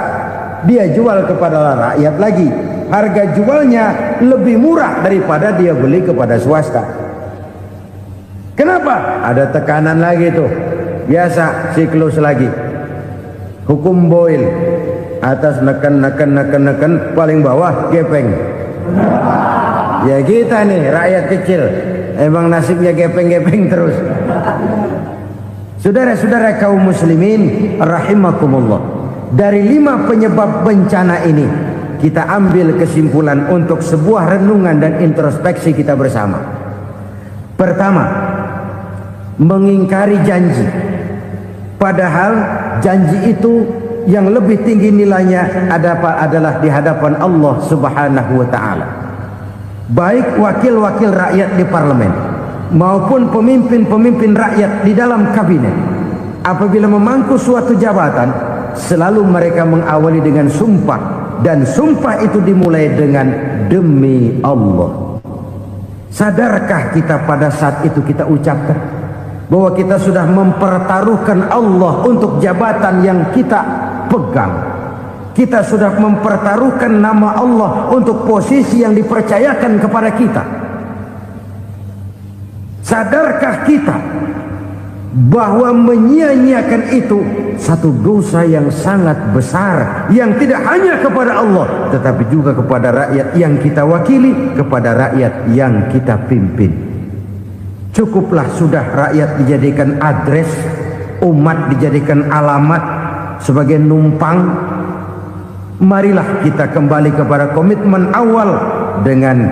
Speaker 3: dia jual kepada rakyat lagi. Harga jualnya lebih murah daripada dia beli kepada swasta. Kenapa? Ada tekanan lagi tuh. Biasa siklus lagi. Hukum Boyle. Atas neken paling bawah gepeng. Ya kita nih rakyat kecil emang nasibnya gepeng terus. Saudara-saudara kaum muslimin rahimakumullah, dari 5 penyebab bencana ini kita ambil kesimpulan untuk sebuah renungan dan introspeksi kita bersama. Pertama, mengingkari janji, padahal janji itu yang lebih tinggi nilainya adalah di hadapan Allah Subhanahu wa ta'ala. Baik wakil-wakil rakyat di parlemen maupun pemimpin-pemimpin rakyat di dalam kabinet, apabila memangku suatu jabatan, selalu mereka mengawali dengan sumpah, dan sumpah itu dimulai dengan demi Allah. Sadarkah kita pada saat itu kita ucapkan bahwa kita sudah mempertaruhkan Allah untuk jabatan yang kita pegang? Kita sudah mempertaruhkan nama Allah untuk posisi yang dipercayakan kepada kita. Sadarkah kita bahwa menyia-nyiakan itu satu dosa yang sangat besar, yang tidak hanya kepada Allah tetapi juga kepada rakyat yang kita wakili, kepada rakyat yang kita pimpin. Cukuplah sudah rakyat dijadikan adres, umat dijadikan alamat sebagai numpang. Marilah kita kembali kepada komitmen awal dengan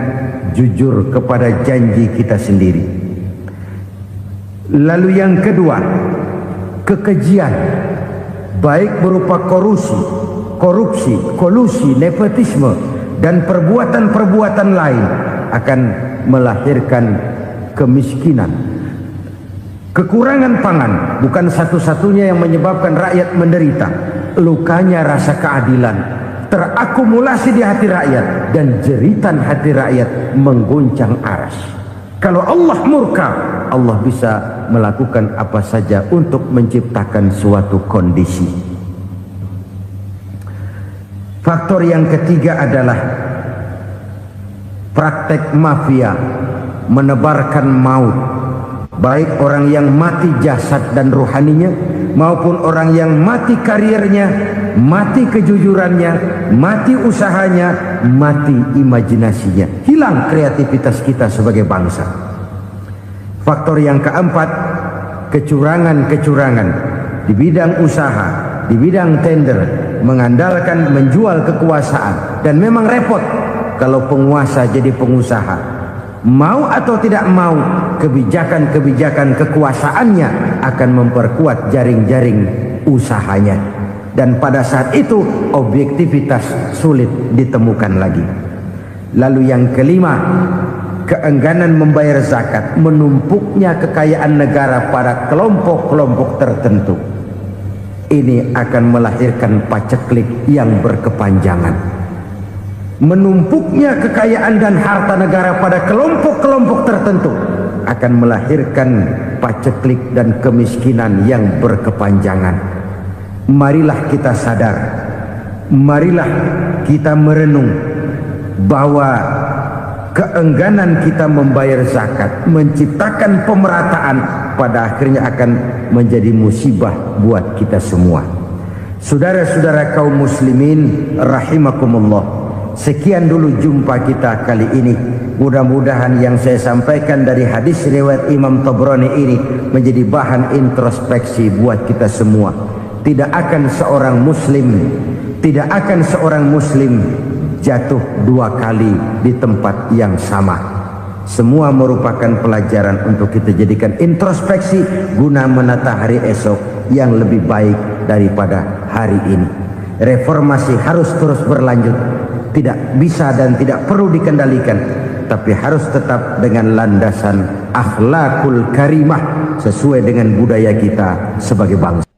Speaker 3: jujur kepada janji kita sendiri. Lalu yang kedua, kekejian, baik berupa korupsi, kolusi, nepotisme, dan perbuatan-perbuatan lain akan melahirkan kemiskinan. Kekurangan pangan bukan satu-satunya yang menyebabkan rakyat menderita. Lukanya rasa keadilan terakumulasi di hati rakyat, dan jeritan hati rakyat mengguncang aras. Kalau Allah murka, Allah bisa melakukan apa saja untuk menciptakan suatu kondisi. Faktor yang ketiga adalah praktek mafia menebarkan maut, baik orang yang mati jasad dan rohaninya maupun orang yang mati karirnya, mati kejujurannya, mati usahanya, mati imajinasinya. Hilang kreativitas kita sebagai bangsa. Faktor yang keempat, kecurangan-kecurangan di bidang usaha, di bidang tender, mengandalkan menjual kekuasaan. Dan memang repot kalau penguasa jadi pengusaha. Mau atau tidak mau, kebijakan-kebijakan kekuasaannya akan memperkuat jaring-jaring usahanya. Dan pada saat itu objektivitas sulit ditemukan lagi. Lalu yang kelima, keengganan membayar zakat, menumpuknya kekayaan negara pada kelompok-kelompok tertentu. Ini akan melahirkan paceklik yang berkepanjangan. Menumpuknya kekayaan dan harta negara pada kelompok-kelompok tertentu akan melahirkan paceklik dan kemiskinan yang berkepanjangan. marilah kita sadar, marilah kita merenung bahwa keengganan kita membayar zakat, menciptakan pemerataan, pada akhirnya akan menjadi musibah buat kita semua. Saudara-saudara kaum muslimin rahimakumullah, sekian dulu jumpa kita kali ini. Mudah-mudahan yang saya sampaikan dari hadis riwayat Imam Tabrani ini menjadi bahan introspeksi buat kita semua. Tidak akan seorang muslim jatuh dua kali di tempat yang sama. Semua merupakan pelajaran untuk kita jadikan introspeksi guna menata hari esok yang lebih baik daripada hari ini. Reformasi harus terus berlanjut, tidak bisa dan tidak perlu dikendalikan, tapi harus tetap dengan landasan akhlakul karimah sesuai dengan budaya kita sebagai bangsa.